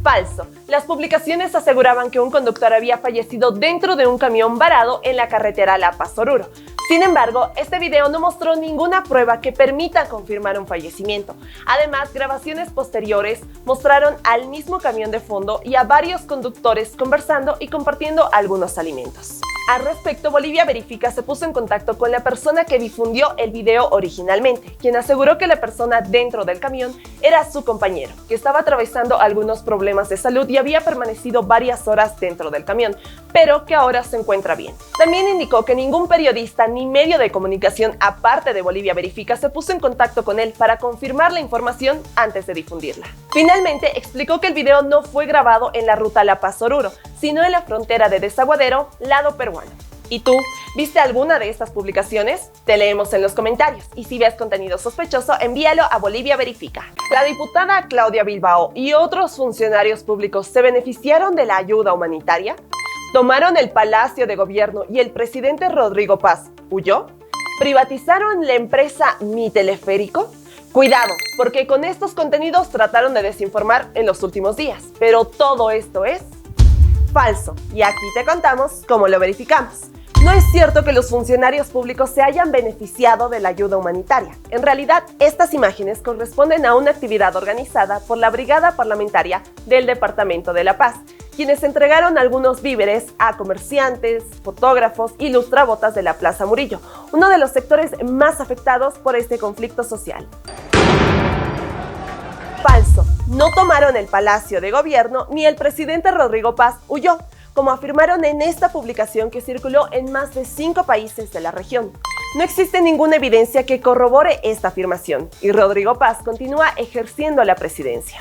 Speaker 5: falso. Las publicaciones aseguraban que un conductor había fallecido dentro de un camión varado en la carretera La Paz-Oruro. Sin embargo, este video no mostró ninguna prueba que permita confirmar un fallecimiento. Además, grabaciones posteriores mostraron al mismo camión de fondo y a varios conductores conversando y compartiendo algunos alimentos. Al respecto, Bolivia Verifica se puso en contacto con la persona que difundió el video originalmente, quien aseguró que la persona dentro del camión era su compañero, que estaba atravesando algunos problemas de salud y había permanecido varias horas dentro del camión, pero que ahora se encuentra bien. También indicó que ningún periodista ni medio de comunicación aparte de Bolivia Verifica se puso en contacto con él para confirmar la información antes de difundirla. Finalmente, explicó que el video no fue grabado en la ruta La Paz-Oruro, sino en la frontera de Desaguadero, lado peruano. ¿Y tú? ¿Viste alguna de estas publicaciones? Te leemos en los comentarios. Y si ves contenido sospechoso, envíalo a Bolivia Verifica. La diputada Claudia Bilbao y otros funcionarios públicos se beneficiaron de la ayuda humanitaria. ¿Tomaron el Palacio de Gobierno y el presidente Rodrigo Paz huyó? ¿Privatizaron la empresa Mi Teleférico? Cuidado, porque con estos contenidos trataron de desinformar en los últimos días. Pero todo esto es falso. Y aquí te contamos cómo lo verificamos. No es cierto que los funcionarios públicos se hayan beneficiado de la ayuda humanitaria. En realidad, estas imágenes corresponden a una actividad organizada por la Brigada Parlamentaria del Departamento de La Paz, quienes entregaron algunos víveres a comerciantes, fotógrafos y lustrabotas de la Plaza Murillo, uno de los sectores más afectados por este conflicto social. Falso. No tomaron el Palacio de Gobierno ni el presidente Rodrigo Paz huyó, como afirmaron en esta publicación que circuló en más de 5 países de la región. No existe ninguna evidencia que corrobore esta afirmación y Rodrigo Paz continúa ejerciendo la presidencia.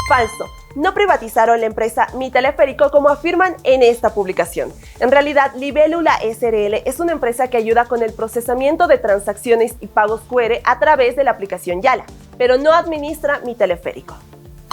Speaker 5: Falso. No privatizaron la empresa Mi Teleférico como afirman en esta publicación. En realidad, Libélula SRL es una empresa que ayuda con el procesamiento de transacciones y pagos QR a través de la aplicación Yala, pero no administra Mi Teleférico.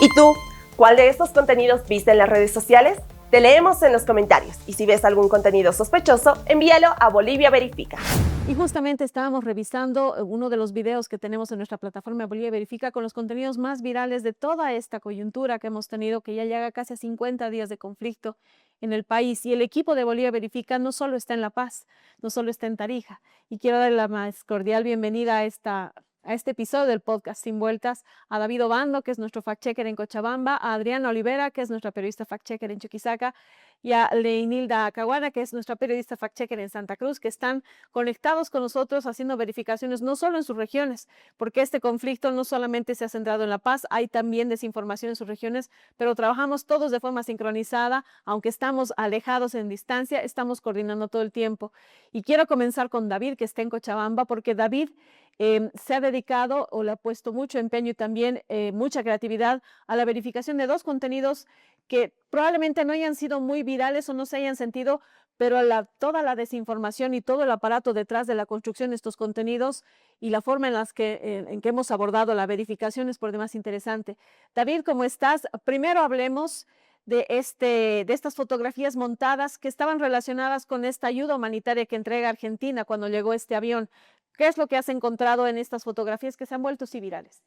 Speaker 5: ¿Y tú? ¿Cuál de estos contenidos viste en las redes sociales? Te leemos en los comentarios y si ves algún contenido sospechoso, envíalo a Bolivia Verifica.
Speaker 1: Y justamente estábamos revisando uno de los videos que tenemos en nuestra plataforma Bolivia Verifica con los contenidos más virales de toda esta coyuntura que hemos tenido, que ya llega casi a 50 días de conflicto en el país. Y el equipo de Bolivia Verifica no solo está en La Paz, no solo está en Tarija. Y quiero darle la más cordial bienvenida a este episodio del podcast Sin Vueltas, a David Obando, que es nuestro fact-checker en Cochabamba, a Adriana Olivera, que es nuestra periodista fact-checker en Chuquisaca, y a Leinilda Caguana, que es nuestra periodista fact-checker en Santa Cruz, que están conectados con nosotros haciendo verificaciones no solo en sus regiones, porque este conflicto no solamente se ha centrado en La Paz, hay también desinformación en sus regiones, pero trabajamos todos de forma sincronizada, aunque estamos alejados en distancia, estamos coordinando todo el tiempo. Y quiero comenzar con David, que está en Cochabamba, porque David se ha dedicado o le ha puesto mucho empeño y también mucha creatividad a la verificación de dos contenidos que probablemente no hayan sido muy virales o no se hayan sentido, pero toda la desinformación y todo el aparato detrás de la construcción de estos contenidos y la forma en que hemos abordado la verificación es por demás interesante. David, ¿cómo estás? Primero hablemos de estas fotografías montadas que estaban relacionadas con esta ayuda humanitaria que entrega Argentina cuando llegó este avión. ¿Qué es lo que has encontrado en estas fotografías que se han vuelto así virales?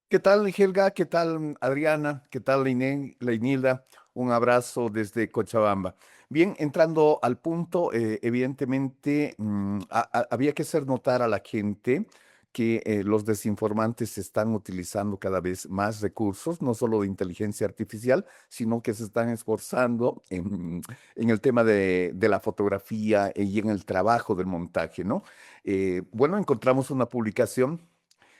Speaker 9: ¿Qué tal, Helga? ¿Qué tal, Adriana? ¿Qué tal, Leinilda? Un abrazo desde Cochabamba. Bien, entrando al punto, evidentemente había que hacer notar a la gente que los desinformantes están utilizando cada vez más recursos, no solo de inteligencia artificial, sino que se están esforzando en el tema de la fotografía y en el trabajo del montaje, ¿no? Bueno, encontramos una publicación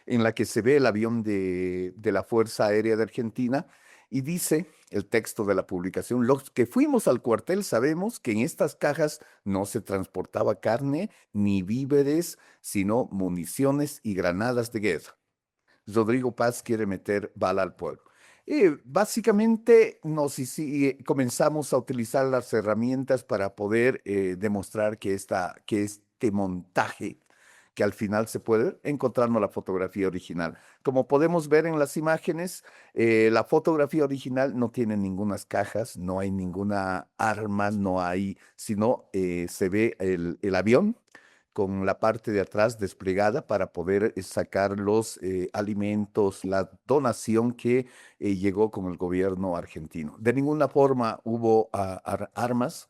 Speaker 9: en la que se ve el avión de la Fuerza Aérea de Argentina y dice el texto de la publicación: los que fuimos al cuartel sabemos que en estas cajas no se transportaba carne ni víveres, sino municiones y granadas de guerra. Rodrigo Paz quiere meter bala al pueblo. Básicamente comenzamos a utilizar las herramientas para poder demostrar que este montaje, que al final se puede encontrarnos la fotografía original. Como podemos ver en las imágenes, la fotografía original no tiene ninguna cajas, no hay ninguna arma, no hay, sino se ve el avión con la parte de atrás desplegada para poder sacar los alimentos, la donación que llegó con el gobierno argentino. De ninguna forma hubo armas,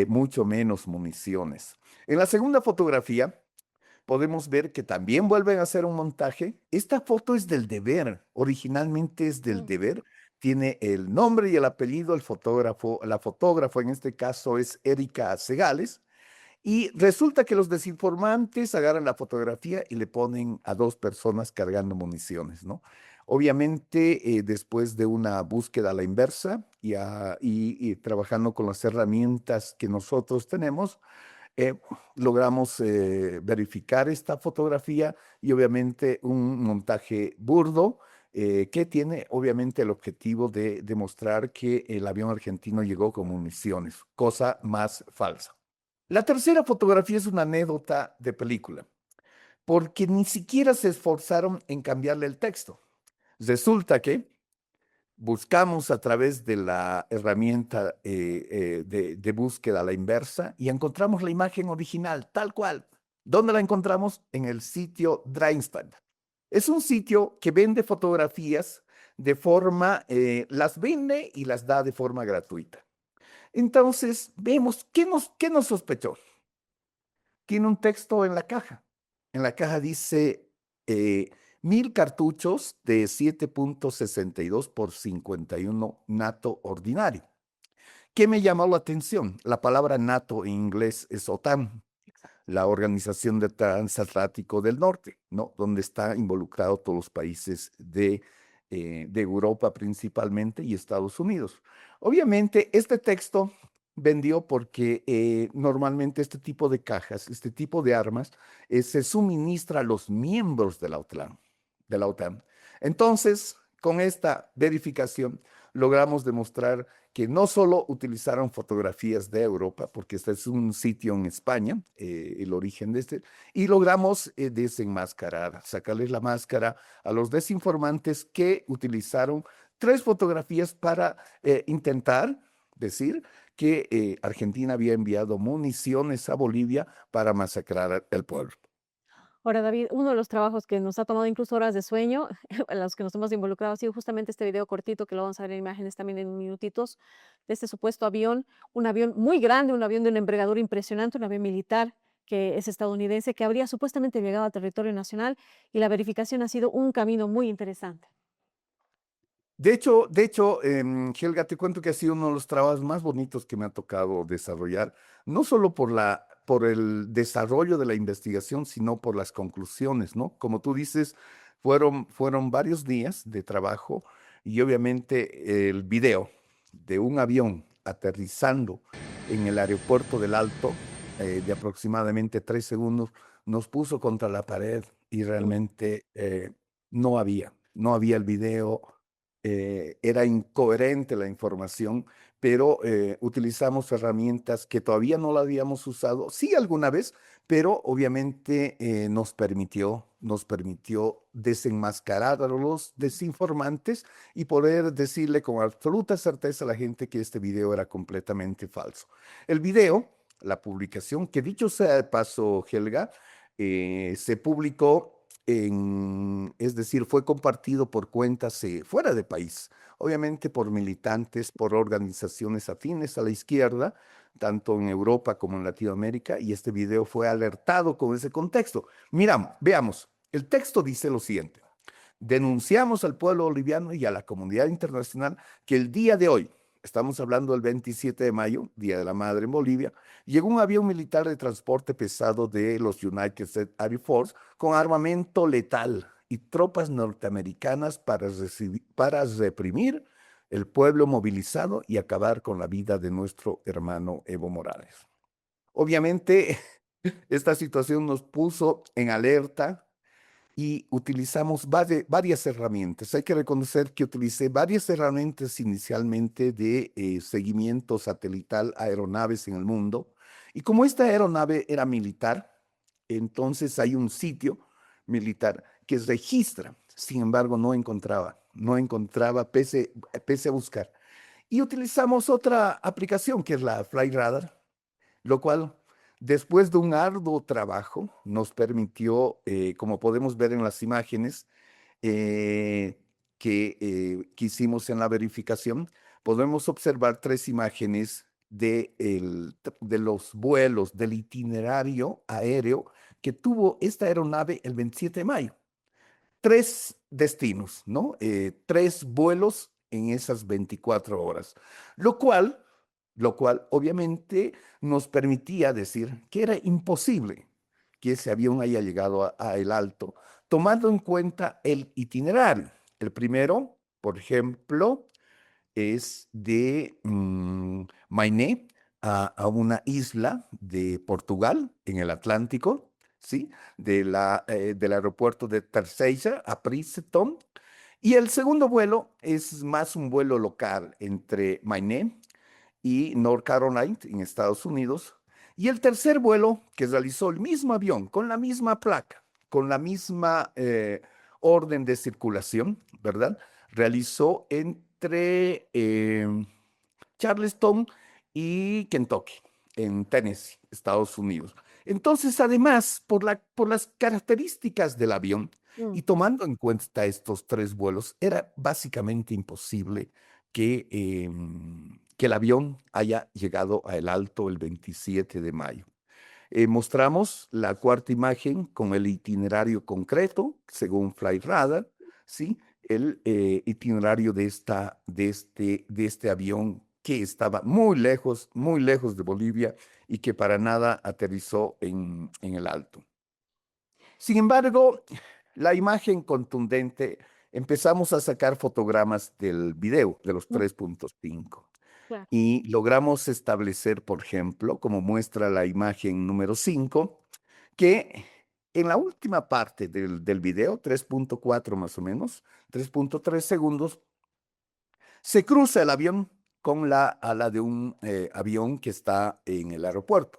Speaker 9: mucho menos municiones. En la segunda fotografía podemos ver que también vuelven a hacer un montaje. Esta foto es del Deber, originalmente es del Deber. Tiene el nombre y el apellido, el fotógrafo, la fotógrafa en este caso es Erika Segales. Y resulta que los desinformantes agarran la fotografía y le ponen a dos personas cargando municiones, ¿no? Obviamente, después de una búsqueda a la inversa y trabajando con las herramientas que nosotros tenemos, logramos verificar esta fotografía y obviamente un montaje burdo que tiene obviamente el objetivo de demostrar que el avión argentino llegó con municiones, cosa más falsa. La tercera fotografía es una anécdota de película, porque ni siquiera se esforzaron en cambiarle el texto. Resulta que buscamos a través de la herramienta de búsqueda a la inversa y encontramos la imagen original, tal cual. ¿Dónde la encontramos? En el sitio Dreamstand. Es un sitio que vende fotografías de forma, las vende y las da de forma gratuita. Entonces, vemos, ¿qué nos sospechó? Tiene un texto en la caja. En la caja dice 1000 cartuchos de 7.62 por 51 NATO ordinario. ¿Qué me llamó la atención? La palabra NATO en inglés es OTAN, la Organización del Transatlántico del Norte, ¿no? Donde están involucrados todos los países de Europa principalmente y Estados Unidos. Obviamente, este texto vendió porque normalmente este tipo de cajas, este tipo de armas, se suministra a los miembros de la OTAN. Entonces, con esta verificación, logramos demostrar que no solo utilizaron fotografías de Europa, porque este es un sitio en España, el origen de este, y logramos desenmascarar, sacarles la máscara a los desinformantes que utilizaron 3 fotografías para intentar decir que Argentina había enviado municiones a Bolivia para masacrar al pueblo.
Speaker 1: Ahora, David, uno de los trabajos que nos ha tomado incluso horas de sueño, en los que nos hemos involucrado, ha sido justamente este video cortito, que lo vamos a ver en imágenes también en minutitos, de este supuesto avión, un avión muy grande, un avión de una envergadura impresionante, un avión militar que es estadounidense, que habría supuestamente llegado a territorio nacional, y la verificación ha sido un camino muy interesante.
Speaker 9: Helga, te cuento que ha sido uno de los trabajos más bonitos que me ha tocado desarrollar, no solo por el desarrollo de la investigación, sino por las conclusiones, ¿no? Como tú dices, fueron varios días de trabajo y obviamente el video de un avión aterrizando en el aeropuerto del Alto, de aproximadamente 3 segundos, nos puso contra la pared y realmente no había el video, era incoherente la información, pero utilizamos herramientas que todavía no la habíamos usado, sí alguna vez, pero obviamente nos permitió desenmascarar a los desinformantes y poder decirle con absoluta certeza a la gente que este video era completamente falso. El video, la publicación, que dicho sea de paso, Helga, se publicó es decir, fue compartido por cuentas fuera de país, obviamente por militantes, por organizaciones afines a la izquierda, tanto en Europa como en Latinoamérica, y este video fue alertado con ese contexto. Mira, veamos, el texto dice lo siguiente: denunciamos al pueblo boliviano y a la comunidad internacional que el día de hoy, estamos hablando del 27 de mayo, Día de la Madre en Bolivia, llegó un avión militar de transporte pesado de los United States Air Force con armamento letal y tropas norteamericanas para reprimir el pueblo movilizado y acabar con la vida de nuestro hermano Evo Morales. Obviamente, esta situación nos puso en alerta y utilizamos varias herramientas. Hay que reconocer que utilicé varias herramientas inicialmente de seguimiento satelital a aeronaves en el mundo. Y como esta aeronave era militar, entonces hay un sitio militar que registra. Sin embargo, no encontraba pese a buscar. Y utilizamos otra aplicación que es la FlightRadar, lo cual, después de un arduo trabajo, nos permitió, como podemos ver en las imágenes que hicimos en la verificación, podemos observar 3 imágenes de los vuelos, del itinerario aéreo que tuvo esta aeronave el 27 de mayo. 3 destinos, ¿no? 3 vuelos en esas 24 horas, lo cual obviamente nos permitía decir que era imposible que ese avión haya llegado a El Alto, tomando en cuenta el itinerario. El primero, por ejemplo, es de Mainé a una isla de Portugal en el Atlántico, ¿sí? Del aeropuerto de Terceira a Princeton. Y el segundo vuelo es más un vuelo local entre Mainé y North Carolina en Estados Unidos. Y el tercer vuelo que realizó el mismo avión, con la misma placa, con la misma orden de circulación, ¿verdad? Realizó entre Charleston y Kentucky, en Tennessee, Estados Unidos. Entonces, además, por las características del avión y tomando en cuenta estos 3 vuelos, era básicamente imposible que el avión haya llegado a El Alto el 27 de mayo. Mostramos la cuarta imagen con el itinerario concreto, según FlightRadar, ¿sí? El itinerario de este avión que estaba muy lejos de Bolivia y que para nada aterrizó en El Alto. Sin embargo, la imagen contundente, empezamos a sacar fotogramas del video de los 3.5
Speaker 1: Claro.
Speaker 9: y logramos establecer, por ejemplo, como muestra la imagen número 5, que en la última parte del video, 3.4 más o menos, 3.3 segundos, Se cruza el avión con la ala de un avión que está en el aeropuerto.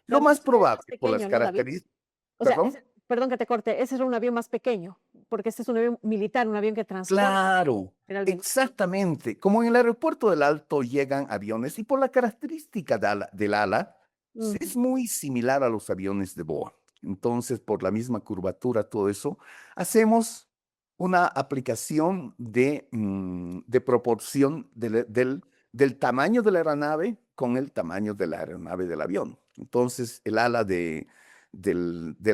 Speaker 9: Lo
Speaker 1: Pero
Speaker 9: más
Speaker 1: ese era más
Speaker 9: probable, por las
Speaker 1: pequeño, ¿no, David?
Speaker 9: características,
Speaker 1: O sea,
Speaker 9: perdón.
Speaker 1: perdón que te corte, ese era un avión más pequeño, porque este es un avión militar, un avión que transporta
Speaker 9: Claro,
Speaker 1: generalmente.
Speaker 9: exactamente. Como en el aeropuerto del Alto llegan aviones y por la característica del ala,
Speaker 1: Ujú.
Speaker 9: es muy similar a los aviones de Boa. Entonces, por la misma curvatura, todo eso, hacemos una aplicación de proporción del tamaño de la aeronave con el tamaño de la aeronave del avión. Entonces, el ala del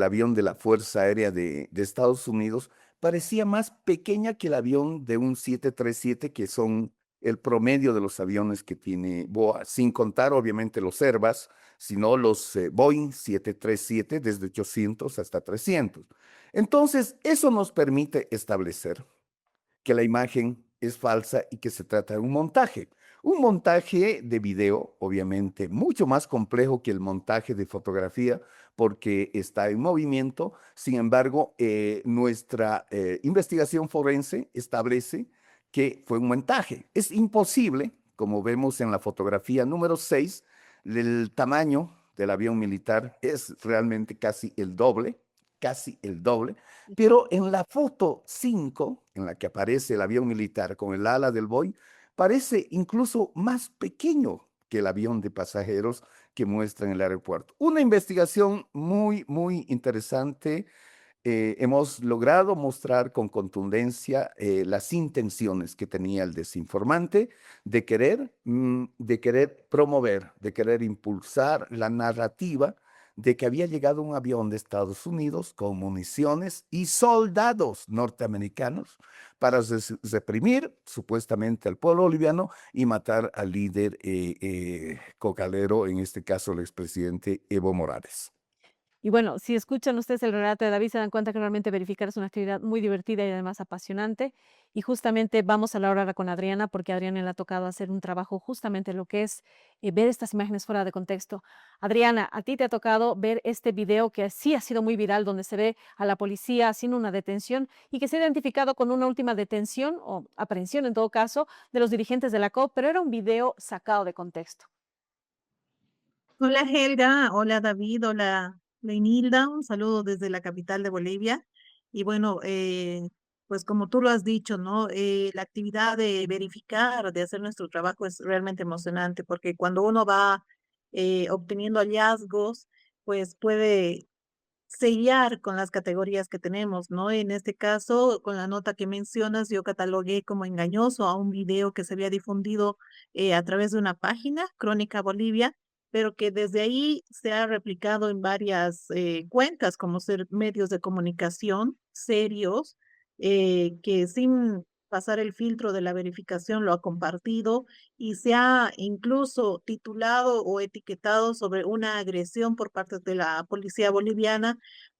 Speaker 9: avión de la Fuerza Aérea de Estados Unidos parecía más pequeña que el avión de un 737, que son el promedio de los aviones que tiene Boa, sin contar obviamente los Airbus, sino los Boeing 737 desde 800 hasta 300. Entonces, eso nos permite establecer que la imagen es falsa y que se trata de un montaje. Un montaje de video, obviamente, mucho más complejo que el montaje de fotografía porque está en movimiento. Sin embargo, nuestra investigación forense establece que fue un montaje. Es imposible, como vemos en la fotografía número 6, el tamaño del avión militar es realmente casi el doble, pero en la foto 5, en la que aparece el avión militar con el ala del Boeing, parece incluso más pequeño que el avión de pasajeros que muestra en el aeropuerto. Una investigación muy, muy interesante. Hemos logrado mostrar con contundencia las intenciones que tenía el desinformante de querer promover, de querer impulsar la narrativa de que había llegado un avión de Estados Unidos con municiones y soldados norteamericanos para reprimir supuestamente al pueblo boliviano y matar al líder cocalero, en este caso el expresidente Evo Morales.
Speaker 1: Y bueno, si escuchan ustedes el relato de David, se dan cuenta que realmente verificar es una actividad muy divertida y además apasionante. Y justamente vamos a hablar ahora con Adriana, porque a Adriana le ha tocado hacer un trabajo justamente lo que es ver estas imágenes fuera de contexto. Adriana, a ti te ha tocado ver este video que sí ha sido muy viral, donde se ve a la policía haciendo una detención y que se ha identificado con una última detención o aprehensión en todo caso de los dirigentes de la COP, pero era un video sacado de contexto.
Speaker 10: Hola Helga, hola David, hola Leinilda, un saludo desde la capital de Bolivia. Y bueno, pues como tú lo has dicho, ¿no? La actividad de verificar, de hacer nuestro trabajo es realmente emocionante porque cuando uno va obteniendo hallazgos, pues puede sellar con las categorías que tenemos, ¿no? En este caso, con la nota que mencionas, yo catalogué como engañoso a un video que se había difundido a través de una página, Crónica Bolivia, pero que desde ahí se ha replicado en varias cuentas, como ser medios de comunicación serios, que sin pasar el filtro de la verificación lo ha compartido y se ha incluso titulado o etiquetado sobre una agresión por parte de la policía boliviana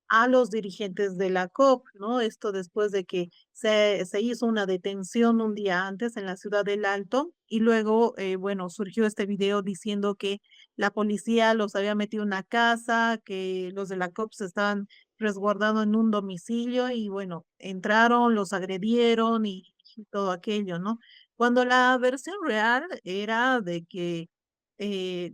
Speaker 10: a los dirigentes de la COP, ¿no? Esto después de que se hizo una detención un día antes en la ciudad del Alto y luego, bueno, surgió este video diciendo que la policía los había metido en una casa, que los de la COP se estaban resguardando en un domicilio y bueno, entraron, los agredieron y todo aquello, ¿no? Cuando la versión real era de que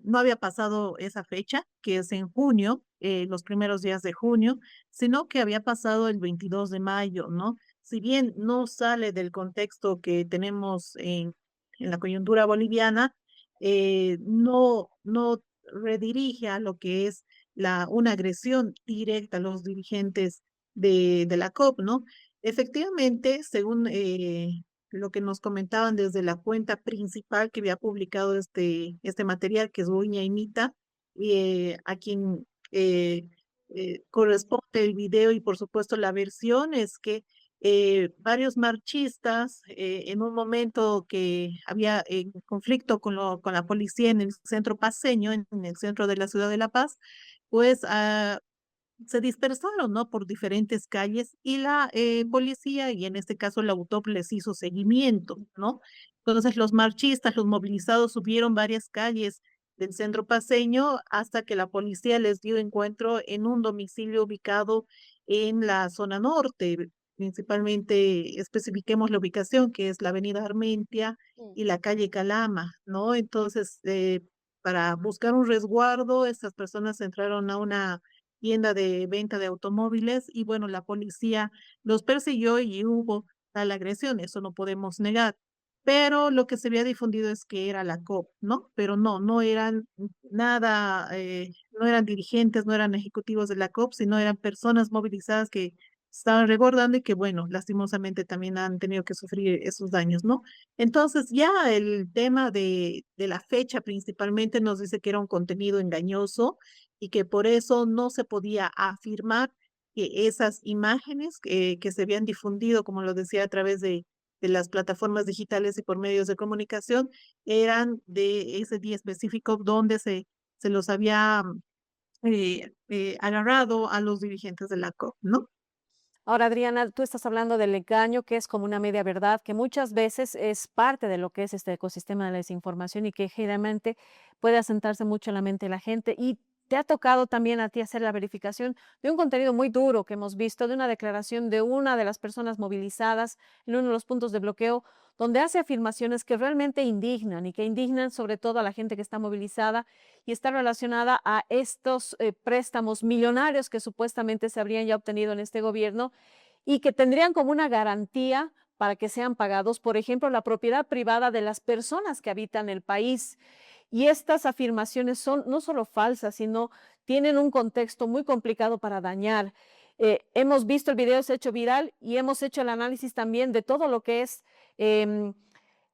Speaker 10: no había pasado esa fecha, que es en junio, los primeros días de junio, sino que había pasado el 22 de mayo, ¿no? Si bien no sale del contexto que tenemos en la coyuntura boliviana, no redirige a lo que es una agresión directa a los dirigentes de la COP, ¿no? Efectivamente, según lo que nos comentaban desde la cuenta principal que había publicado este material, que es Uña y Mita, a quien corresponde el video y por supuesto la versión es que varios marchistas en un momento que había conflicto con la policía en el centro paceño, en el centro de la ciudad de La Paz, pues se dispersaron, ¿no? Por diferentes calles y la policía, y en este caso la UTOP, les hizo seguimiento, ¿no? Entonces los marchistas, los movilizados subieron varias calles del centro paceño hasta que la policía les dio encuentro en un domicilio ubicado en la zona norte. principalmente especifiquemos la ubicación, que es la avenida Armentia y la calle Calama, ¿no? Entonces, para buscar un resguardo, estas personas entraron a una tienda de venta de automóviles y bueno, la policía los persiguió y hubo tal agresión, eso no podemos negar. Pero lo que se había difundido es que era la COP, ¿no? Pero no, no eran nada, no eran dirigentes, no eran ejecutivos de la COP, sino eran personas movilizadas que estaban recordando y que, bueno, lastimosamente también han tenido que sufrir esos daños, ¿no? Entonces, ya el tema de la fecha principalmente nos dice que era un contenido engañoso y que por eso no se podía afirmar que esas imágenes que se habían difundido, como lo decía, a través de las plataformas digitales y por medios de comunicación, eran de ese día específico donde se los había agarrado a los dirigentes de la COP, ¿no?
Speaker 1: Ahora, Adriana, tú estás hablando del engaño, que es como una media verdad, que muchas veces es parte de lo que es este ecosistema de la desinformación y que generalmente puede asentarse mucho en la mente de la gente. Y te ha tocado también a ti hacer la verificación de un contenido muy duro que hemos visto, de una declaración de una de las personas movilizadas en uno de los puntos de bloqueo, donde hace afirmaciones que realmente indignan y que indignan sobre todo a la gente que está movilizada y está relacionada a estos préstamos millonarios que supuestamente se habrían ya obtenido en este gobierno y que tendrían como una garantía para que sean pagados, por ejemplo, la propiedad privada de las personas que habitan el país. Y estas afirmaciones son no solo falsas, sino tienen un contexto muy complicado para dañar. Hemos visto el video, se ha hecho viral y hemos hecho el análisis también de todo lo que es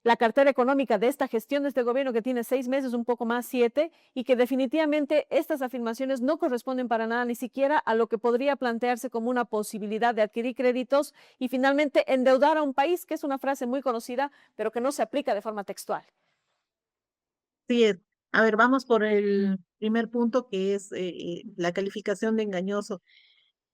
Speaker 1: la cartera económica de esta gestión de este gobierno que tiene 6 meses, un poco más 7, y que definitivamente estas afirmaciones no corresponden para nada ni siquiera a lo que podría plantearse como una posibilidad de adquirir créditos y finalmente endeudar a un país, que es una frase muy conocida, pero que no se aplica de forma textual.
Speaker 10: Sí, a ver, vamos por el primer punto que es la calificación de engañoso.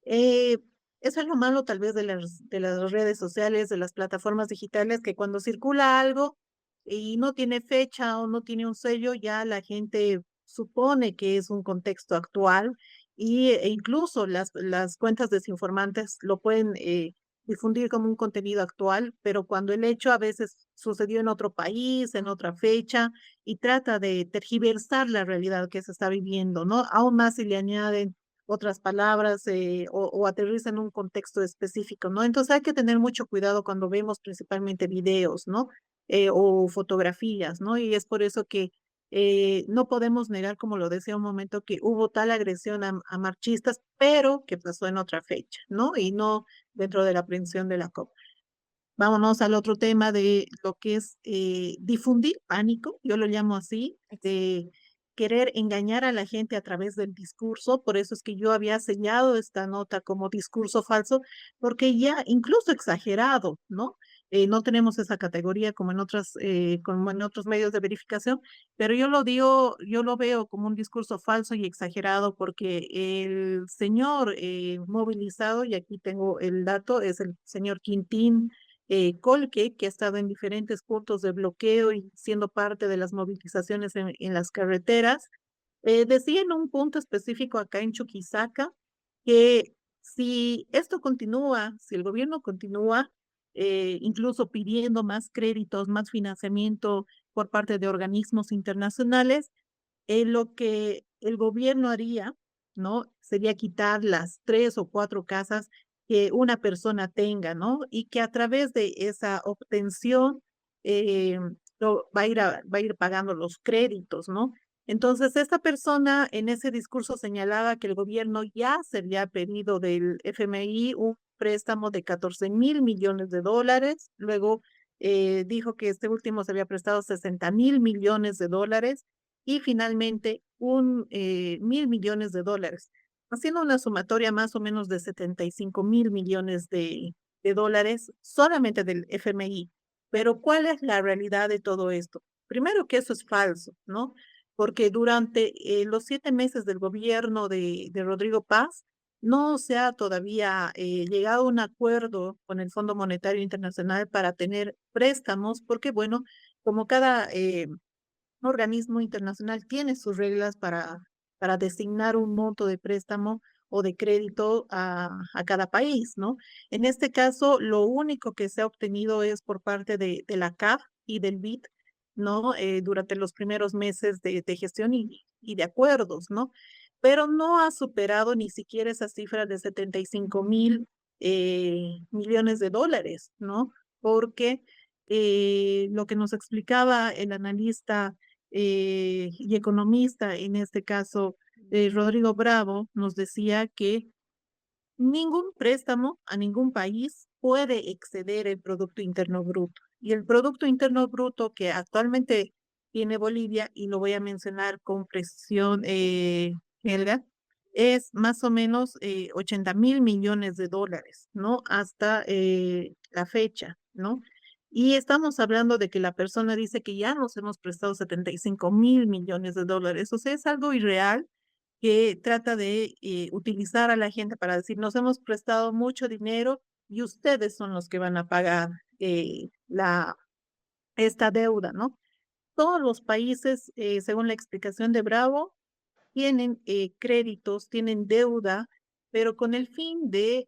Speaker 10: Eh, Eso es lo malo tal vez de las redes sociales, de las plataformas digitales, que cuando circula algo y no tiene fecha o no tiene un sello, ya la gente supone que es un contexto actual e incluso las cuentas desinformantes lo pueden difundir como un contenido actual, pero cuando el hecho a veces sucedió en otro país, en otra fecha, y trata de tergiversar la realidad que se está viviendo, ¿no? Aún más si le añaden otras palabras o aterriza en un contexto específico, ¿no? Entonces hay que tener mucho cuidado cuando vemos principalmente videos, ¿no? O fotografías, ¿no? Y es por eso que no podemos negar, como lo decía un momento, que hubo tal agresión a marchistas, pero que pasó en otra fecha, ¿no? Y no dentro de la aprehensión de la COP. Vámonos al otro tema de lo que es difundir pánico, yo lo llamo así, de querer engañar a la gente a través del discurso. Por eso es que yo había señalado esta nota como discurso falso, porque ya incluso exagerado, ¿no? No tenemos esa categoría como en otros medios de verificación, pero yo lo digo, yo lo veo como un discurso falso y exagerado porque el señor movilizado, y aquí tengo el dato, es el señor Quintín Colque, que ha estado en diferentes puntos de bloqueo y siendo parte de las movilizaciones en las carreteras, decía en un punto específico acá en Chuquisaca que si esto continúa, si el gobierno continúa, incluso pidiendo más créditos, más financiamiento por parte de organismos internacionales, lo que el gobierno haría, ¿no? Sería quitar las 3 o 4 casas que una persona tenga, ¿no? Y que a través de esa obtención eh, va a ir pagando los créditos, ¿no? Entonces, esta persona en ese discurso señalaba que el gobierno ya se había pedido del FMI un préstamo de 14.000 millones de dólares, luego dijo que este último se había prestado 60.000 millones de dólares y finalmente 1.000 millones de dólares, haciendo una sumatoria más o menos de 75.000 millones de dólares solamente del FMI. Pero ¿cuál es la realidad de todo esto? Primero que eso es falso, ¿no? Porque durante los 7 meses del gobierno de Rodrigo Paz, no se ha todavía llegado a un acuerdo con el Fondo Monetario Internacional para tener préstamos, porque bueno, como cada organismo internacional tiene sus reglas para designar un monto de préstamo o de crédito a cada país, ¿no? En este caso, lo único que se ha obtenido es por parte de la CAF y del BID, ¿no? Durante los primeros meses de gestión y de acuerdos, ¿no? Pero no ha superado ni siquiera esa cifra de 75.000 millones de dólares, ¿no? Porque lo que nos explicaba el analista y economista, en este caso, Rodrigo Bravo, nos decía que ningún préstamo a ningún país puede exceder el Producto Interno Bruto. Y el Producto Interno Bruto que actualmente tiene Bolivia, y lo voy a mencionar con precisión, Helga, es más o menos 80.000 millones de dólares, ¿no? Hasta la fecha, ¿no? Y estamos hablando de que la persona dice que ya nos hemos prestado 75.000 millones de dólares. O sea, es algo irreal que trata de utilizar a la gente para decir, nos hemos prestado mucho dinero y ustedes son los que van a pagar esta deuda, ¿no? Todos los países, según la explicación de Bravo, tienen créditos, tienen deuda, pero con el fin de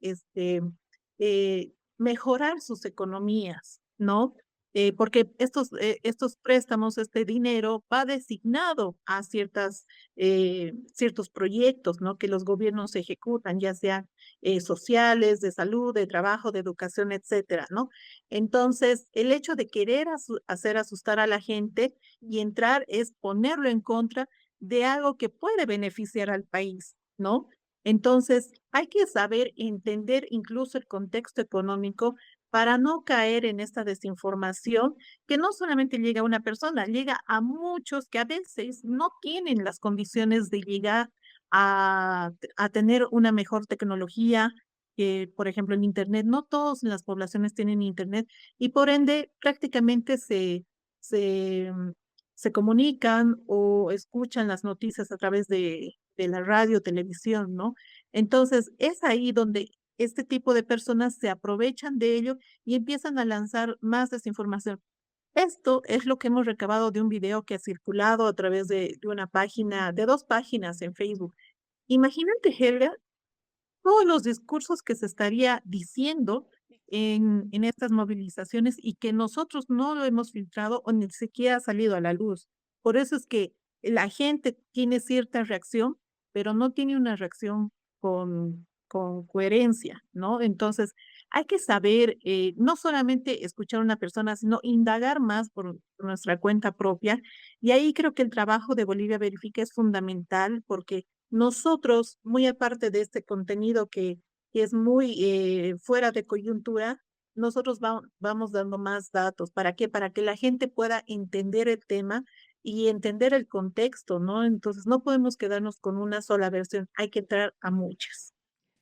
Speaker 10: mejorar sus economías, ¿no? Porque estos préstamos, este dinero va designado a ciertos proyectos, ¿no? Que los gobiernos ejecutan, ya sean sociales, de salud, de trabajo, de educación, etcétera, ¿no? Entonces, el hecho de querer hacer asustar a la gente y entrar es ponerlo en contra de algo que puede beneficiar al país, ¿no? Entonces, hay que saber entender incluso el contexto económico para no caer en esta desinformación que no solamente llega a una persona, llega a muchos que a veces no tienen las condiciones de llegar a tener una mejor tecnología, por ejemplo, en Internet. No todas las poblaciones tienen Internet y por ende prácticamente se se comunican o escuchan las noticias a través de la radio, televisión, ¿no? Entonces, es ahí donde este tipo de personas se aprovechan de ello y empiezan a lanzar más desinformación. Esto es lo que hemos recabado de un video que ha circulado a través de una página, de 2 páginas en Facebook. Imagínate, Helga, todos los discursos que se estaría diciendo en estas movilizaciones y que nosotros no lo hemos filtrado o ni siquiera ha salido a la luz. Por eso es que la gente tiene cierta reacción, pero no tiene una reacción con coherencia, ¿no? Entonces, hay que saber, no solamente escuchar a una persona, sino indagar más por nuestra cuenta propia. Y ahí creo que el trabajo de Bolivia Verifica es fundamental porque nosotros, muy aparte de este contenido que es muy fuera de coyuntura, nosotros vamos dando más datos. ¿Para qué? Para que la gente pueda entender el tema y entender el contexto, ¿no? Entonces, no podemos quedarnos con una sola versión, hay que entrar a muchas.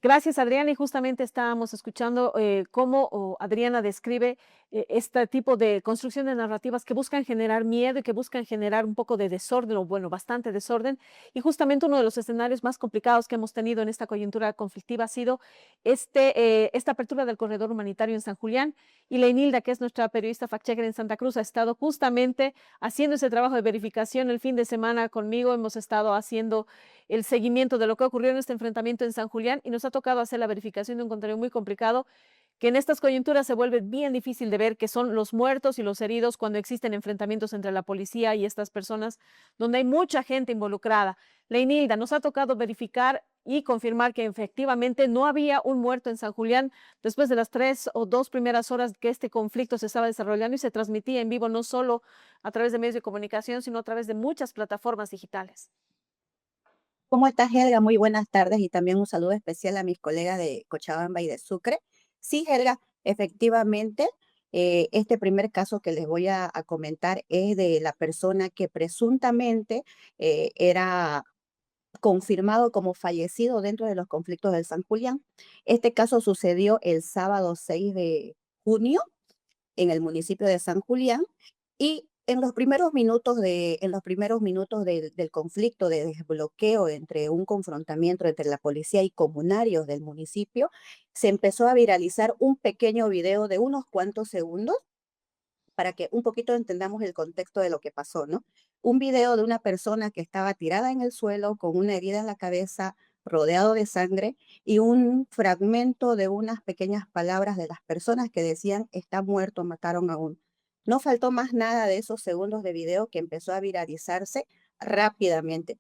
Speaker 1: Gracias, Adriana. Y justamente estábamos escuchando cómo Adriana describe este tipo de construcción de narrativas que buscan generar miedo y que buscan generar un poco de desorden, o bueno, bastante desorden. Y justamente uno de los escenarios más complicados que hemos tenido en esta coyuntura conflictiva ha sido esta apertura del corredor humanitario en San Julián. Y Leinilda, que es nuestra periodista fact-checker en Santa Cruz, ha estado justamente haciendo ese trabajo de verificación el fin de semana conmigo. Hemos estado haciendo el seguimiento de lo que ocurrió en este enfrentamiento en San Julián y nos ha tocado hacer la verificación de un contenido muy complicado que en estas coyunturas se vuelve bien difícil de ver, que son los muertos y los heridos cuando existen enfrentamientos entre la policía y estas personas, donde hay mucha gente involucrada. Leinilda, nos ha tocado verificar y confirmar que efectivamente no había un muerto en San Julián después de las 3 o 2 primeras horas que este conflicto se estaba desarrollando y se transmitía en vivo no solo a través de medios de comunicación, sino a través de muchas plataformas digitales.
Speaker 11: ¿Cómo estás, Helga? Muy buenas tardes y también un saludo especial a mis colegas de Cochabamba y de Sucre. Sí, Helga, efectivamente, este primer caso que les voy a comentar es de la persona que presuntamente era confirmado como fallecido dentro de los conflictos del San Julián. Este caso sucedió el sábado 6 de junio en el municipio de San Julián y en los primeros minutos, del conflicto de desbloqueo entre un confrontamiento entre la policía y comunarios del municipio, se empezó a viralizar un pequeño video de unos cuantos segundos para que un poquito entendamos el contexto de lo que pasó, ¿no? Un video de una persona que estaba tirada en el suelo con una herida en la cabeza, rodeado de sangre y un fragmento de unas pequeñas palabras de las personas que decían está muerto, mataron a uno. No faltó más nada de esos segundos de video que empezó a viralizarse rápidamente.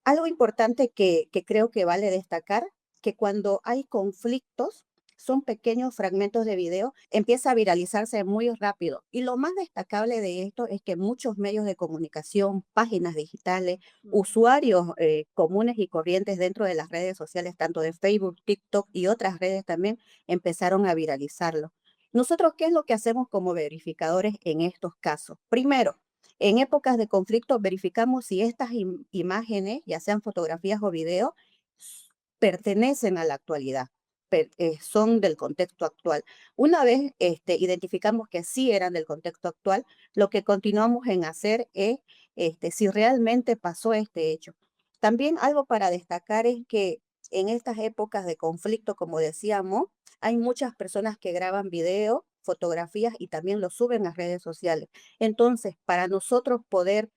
Speaker 11: Algo importante que creo que vale destacar, que cuando hay conflictos, son pequeños fragmentos de video, empieza a viralizarse muy rápido. Y lo más destacable de esto es que muchos medios de comunicación, páginas digitales, usuarios comunes y corrientes dentro de las redes sociales, tanto de Facebook, TikTok y otras redes también, empezaron a viralizarlo. Nosotros, ¿qué es lo que hacemos como verificadores en estos casos? Primero, en épocas de conflicto verificamos si estas imágenes, ya sean fotografías o videos, pertenecen a la actualidad, son del contexto actual. Una vez identificamos que sí eran del contexto actual, lo que continuamos en hacer es si realmente pasó este hecho. También algo para destacar es que en estas épocas de conflicto, como decíamos, hay muchas personas que graban videos, fotografías y también lo suben a redes sociales. Entonces, para nosotros poder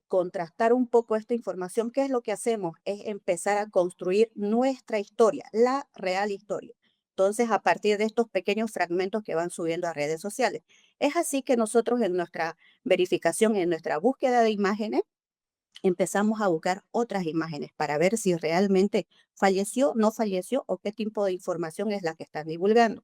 Speaker 11: contrastar un poco esta información, ¿qué es lo que hacemos? Es empezar a construir nuestra historia, la real historia. Entonces, a partir de estos pequeños fragmentos que van subiendo a redes sociales. Es así que nosotros en nuestra verificación, en nuestra búsqueda de imágenes, empezamos a buscar otras imágenes para ver si realmente falleció, no falleció o qué tipo de información es la que están divulgando.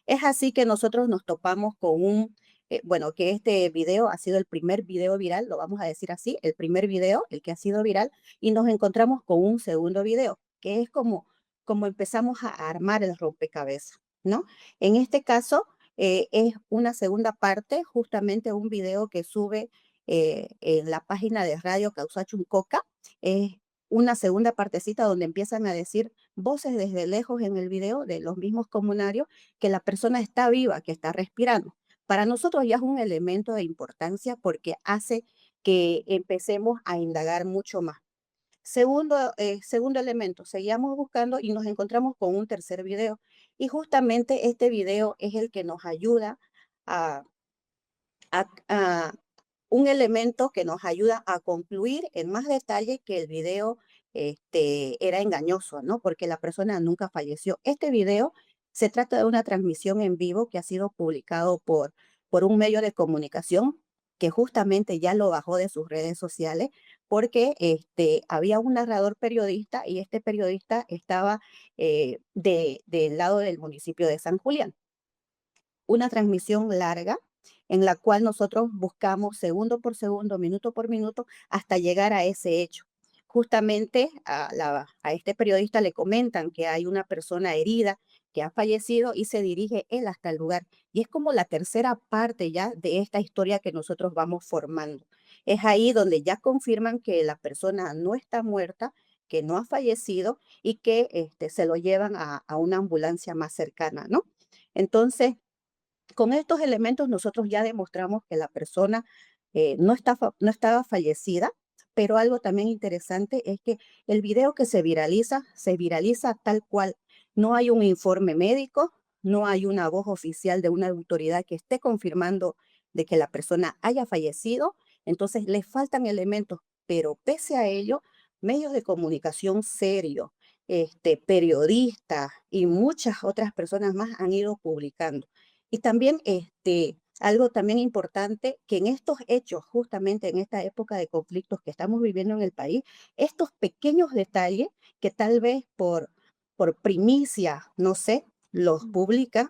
Speaker 11: Es así que nosotros nos topamos con bueno, que este video ha sido el primer video viral, lo vamos a decir así, el primer video, el que ha sido viral, y nos encontramos con un segundo video, que es como empezamos a armar el rompecabezas, ¿no? En este caso, es una segunda parte, justamente un video que sube en la página de Radio Causachuncoca, es una segunda partecita donde empiezan a decir voces desde lejos en el video de los mismos comunarios que la persona está viva, que está respirando. Para nosotros ya es un elemento de importancia porque hace que empecemos a indagar mucho más. Segundo elemento, seguíamos buscando y nos encontramos con un tercer video. Y justamente este video es el que nos ayuda a un elemento que nos ayuda a concluir en más detalle que el video era engañoso, ¿no? Porque la persona nunca falleció. Este video se trata de una transmisión en vivo que ha sido publicado por un medio de comunicación que justamente ya lo bajó de sus redes sociales porque había un narrador periodista y este periodista estaba del lado del municipio de San Julián. Una transmisión larga en la cual nosotros buscamos segundo por segundo, minuto por minuto, hasta llegar a ese hecho. Justamente a este periodista le comentan que hay una persona herida que ha fallecido y se dirige él hasta el lugar. Y es como la tercera parte ya de esta historia que nosotros vamos formando. Es ahí donde ya confirman que la persona no está muerta, que no ha fallecido y que se lo llevan a una ambulancia más cercana, ¿no? Entonces, con estos elementos nosotros ya demostramos que la persona no estaba fallecida, pero algo también interesante es que el video que se viraliza tal cual. No hay un informe médico, no hay una voz oficial de una autoridad que esté confirmando de que la persona haya fallecido, entonces le faltan elementos, pero pese a ello, medios de comunicación serios, periodistas y muchas otras personas más han ido publicando. Y también algo también importante, que en estos hechos, justamente en esta época de conflictos que estamos viviendo en el país, estos pequeños detalles que tal vez por primicia, no sé, los publica,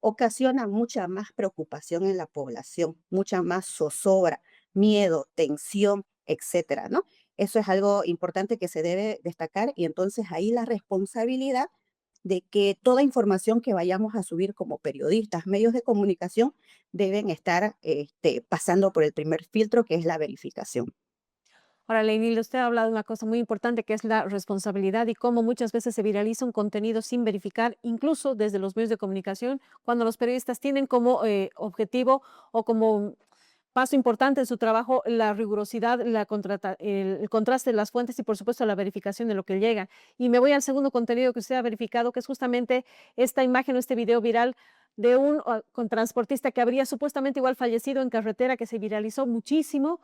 Speaker 11: ocasionan mucha más preocupación en la población, mucha más zozobra, miedo, tensión, etcétera, ¿no? Eso es algo importante que se debe destacar y entonces ahí la responsabilidad de que toda información que vayamos a subir como periodistas, medios de comunicación, deben estar pasando por el primer filtro, que es la verificación.
Speaker 1: Ahora, Leinilda, usted ha hablado de una cosa muy importante que es la responsabilidad y cómo muchas veces se viraliza un contenido sin verificar, incluso desde los medios de comunicación, cuando los periodistas tienen como objetivo o como paso importante en su trabajo la rigurosidad, el contraste de las fuentes y por supuesto la verificación de lo que llega. Y me voy al segundo contenido que usted ha verificado, que es justamente esta imagen o este video viral de un transportista que habría supuestamente igual fallecido en carretera, que se viralizó muchísimo.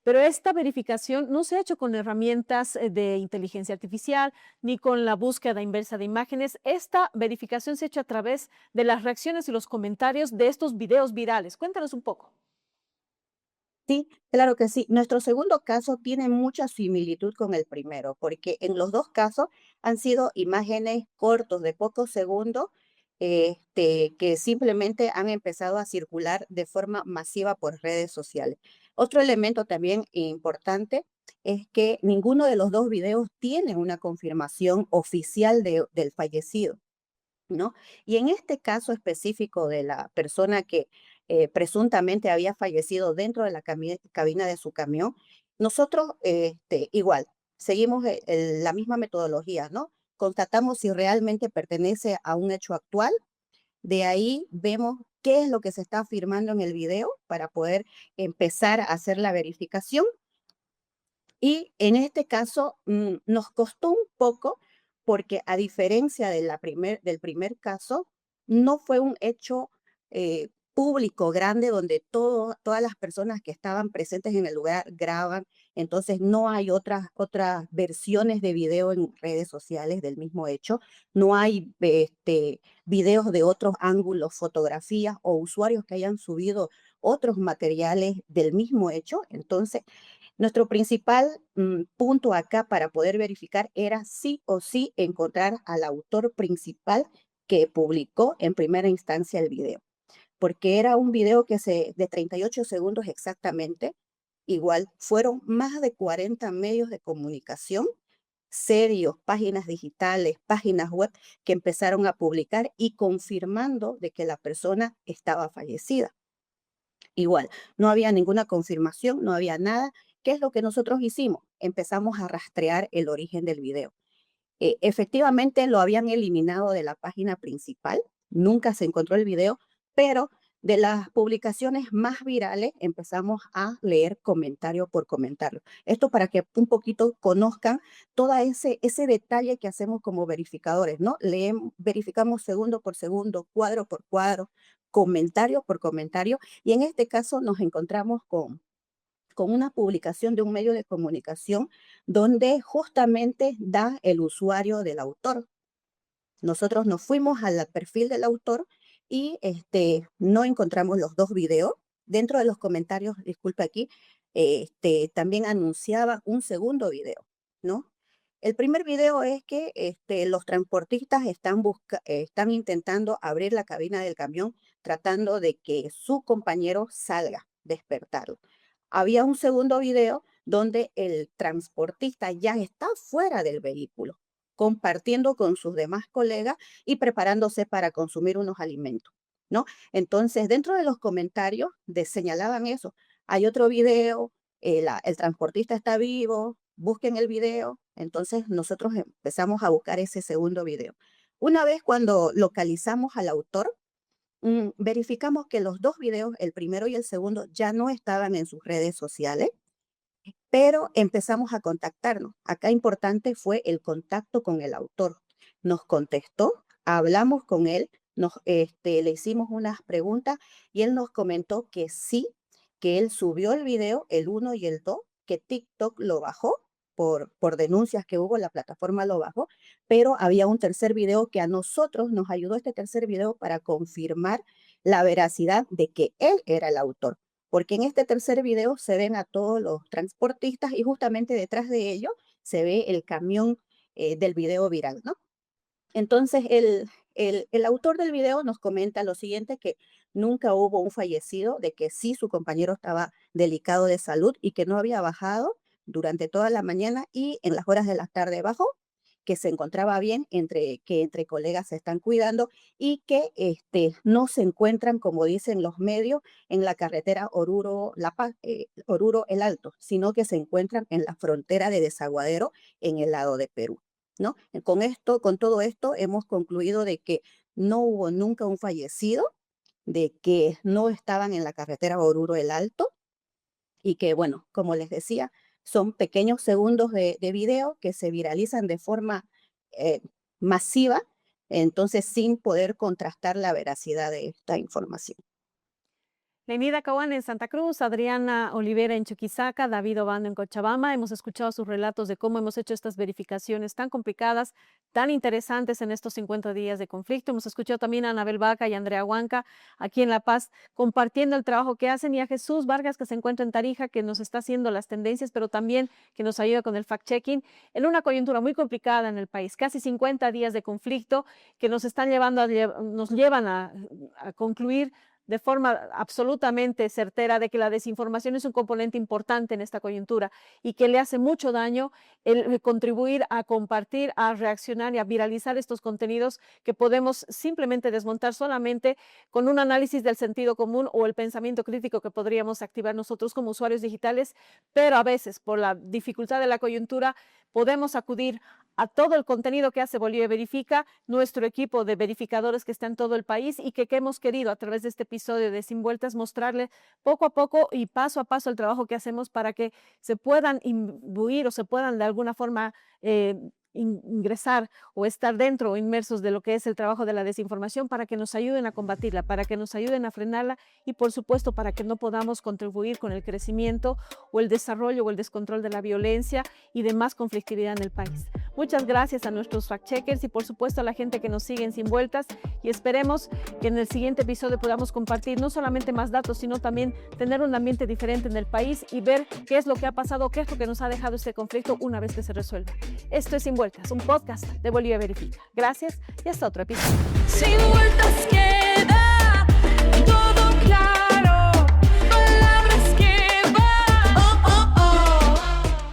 Speaker 1: Pero esta verificación no se ha hecho con herramientas de inteligencia artificial ni con la búsqueda inversa de imágenes. Esta verificación se ha hecho a través de las reacciones y los comentarios de estos videos virales. Cuéntanos un poco.
Speaker 11: Sí, claro que sí. Nuestro segundo caso tiene mucha similitud con el primero, porque en los dos casos han sido imágenes cortos de pocos segundos, que simplemente han empezado a circular de forma masiva por redes sociales. Otro elemento también importante es que ninguno de los dos videos tiene una confirmación oficial del fallecido, ¿no? Y en este caso específico de la persona que presuntamente había fallecido dentro de la cabina de su camión, nosotros igual seguimos la misma metodología, ¿no? Constatamos si realmente pertenece a un hecho actual, de ahí vemos qué es lo que se está afirmando en el video para poder empezar a hacer la verificación y en este caso nos costó un poco porque a diferencia de del primer caso, no fue un hecho público grande donde todas las personas que estaban presentes en el lugar graban. Entonces no hay otras versiones de video en redes sociales del mismo hecho. No hay videos de otros ángulos, fotografías o usuarios que hayan subido otros materiales del mismo hecho. Entonces, nuestro principal punto acá para poder verificar era sí o sí encontrar al autor principal que publicó en primera instancia el video, porque era un video de 38 segundos exactamente. Igual fueron más de 40 medios de comunicación, serios, páginas digitales, páginas web que empezaron a publicar y confirmando de que la persona estaba fallecida. Igual, no había ninguna confirmación, no había nada. ¿Qué es lo que nosotros hicimos? Empezamos a rastrear el origen del video. Efectivamente, lo habían eliminado de la página principal, nunca se encontró el video, pero de las publicaciones más virales empezamos a leer comentario por comentario. Esto para que un poquito conozcan todo ese detalle que hacemos como verificadores, ¿no? Verificamos segundo por segundo, cuadro por cuadro, comentario por comentario, y en este caso nos encontramos con una publicación de un medio de comunicación donde justamente da el usuario del autor. Nosotros nos fuimos al perfil del autor y no encontramos los dos videos. Dentro de los comentarios, disculpe aquí, también anunciaba un segundo video, ¿no? El primer video es que los transportistas están intentando abrir la cabina del camión tratando de que su compañero salga, despertarlo. Había un segundo video donde el transportista ya está fuera del vehículo, compartiendo con sus demás colegas y preparándose para consumir unos alimentos, ¿no? Entonces, dentro de los comentarios señalaban eso. Hay otro video, el transportista está vivo, busquen el video. Entonces, nosotros empezamos a buscar ese segundo video. Una vez cuando localizamos al autor, verificamos que los dos videos, el primero y el segundo, ya no estaban en sus redes sociales, pero empezamos a contactarnos. Acá importante fue el contacto con el autor. Nos contestó, hablamos con él, le hicimos unas preguntas y él nos comentó que sí, que él subió el video, el 1 y el 2, que TikTok lo bajó por denuncias que hubo, la plataforma lo bajó, pero había un tercer video que a nosotros nos ayudó este tercer video para confirmar la veracidad de que él era el autor. Porque en este tercer video se ven a todos los transportistas y justamente detrás de ellos se ve el camión del video viral, ¿no? Entonces, el autor del video nos comenta lo siguiente, que nunca hubo un fallecido, de que sí su compañero estaba delicado de salud y que no había bajado durante toda la mañana y en las horas de la tarde bajó, que se encontraba bien, que entre colegas se están cuidando y que no se encuentran, como dicen los medios, en la carretera Oruro-La Paz, Oruro-El Alto, sino que se encuentran en la frontera de Desaguadero en el lado de Perú, ¿no? Con todo esto hemos concluido de que no hubo nunca un fallecido, de que no estaban en la carretera Oruro-El Alto y que, bueno, como les decía, son pequeños segundos de video que se viralizan de forma masiva, entonces sin poder contrastar la veracidad de esta información.
Speaker 1: Lenida Caguán en Santa Cruz, Adriana Olivera en Chuquisaca, David Obando en Cochabamba. Hemos escuchado sus relatos de cómo hemos hecho estas verificaciones tan complicadas, tan interesantes en estos 50 días de conflicto. Hemos escuchado también a Anabel Vaca y Andrea Huanca aquí en La Paz compartiendo el trabajo que hacen, y a Jesús Vargas, que se encuentra en Tarija, que nos está haciendo las tendencias, pero también que nos ayuda con el fact-checking en una coyuntura muy complicada en el país. Casi 50 días de conflicto que nos están nos llevan a concluir de forma absolutamente certera de que la desinformación es un componente importante en esta coyuntura y que le hace mucho daño el contribuir a compartir, a reaccionar y a viralizar estos contenidos que podemos simplemente desmontar solamente con un análisis del sentido común o el pensamiento crítico que podríamos activar nosotros como usuarios digitales, pero a veces por la dificultad de la coyuntura podemos acudir a todo el contenido que hace Bolivia Verifica, nuestro equipo de verificadores que está en todo el país y que hemos querido a través de este episodio de Sin Vueltas mostrarle poco a poco y paso a paso el trabajo que hacemos para que se puedan imbuir o se puedan de alguna forma ingresar o estar dentro o inmersos de lo que es el trabajo de la desinformación, para que nos ayuden a combatirla, para que nos ayuden a frenarla y por supuesto para que no podamos contribuir con el crecimiento o el desarrollo o el descontrol de la violencia y de más conflictividad en el país. Muchas gracias a nuestros fact-checkers y por supuesto a la gente que nos sigue en Sin Vueltas, y esperemos que en el siguiente episodio podamos compartir no solamente más datos, sino también tener un ambiente diferente en el país y ver qué es lo que ha pasado, qué es lo que nos ha dejado este conflicto una vez que se resuelva. Esto es Sin Vueltas, un podcast de Bolivia Verifica. Gracias y hasta otro episodio.
Speaker 12: Sin vueltas.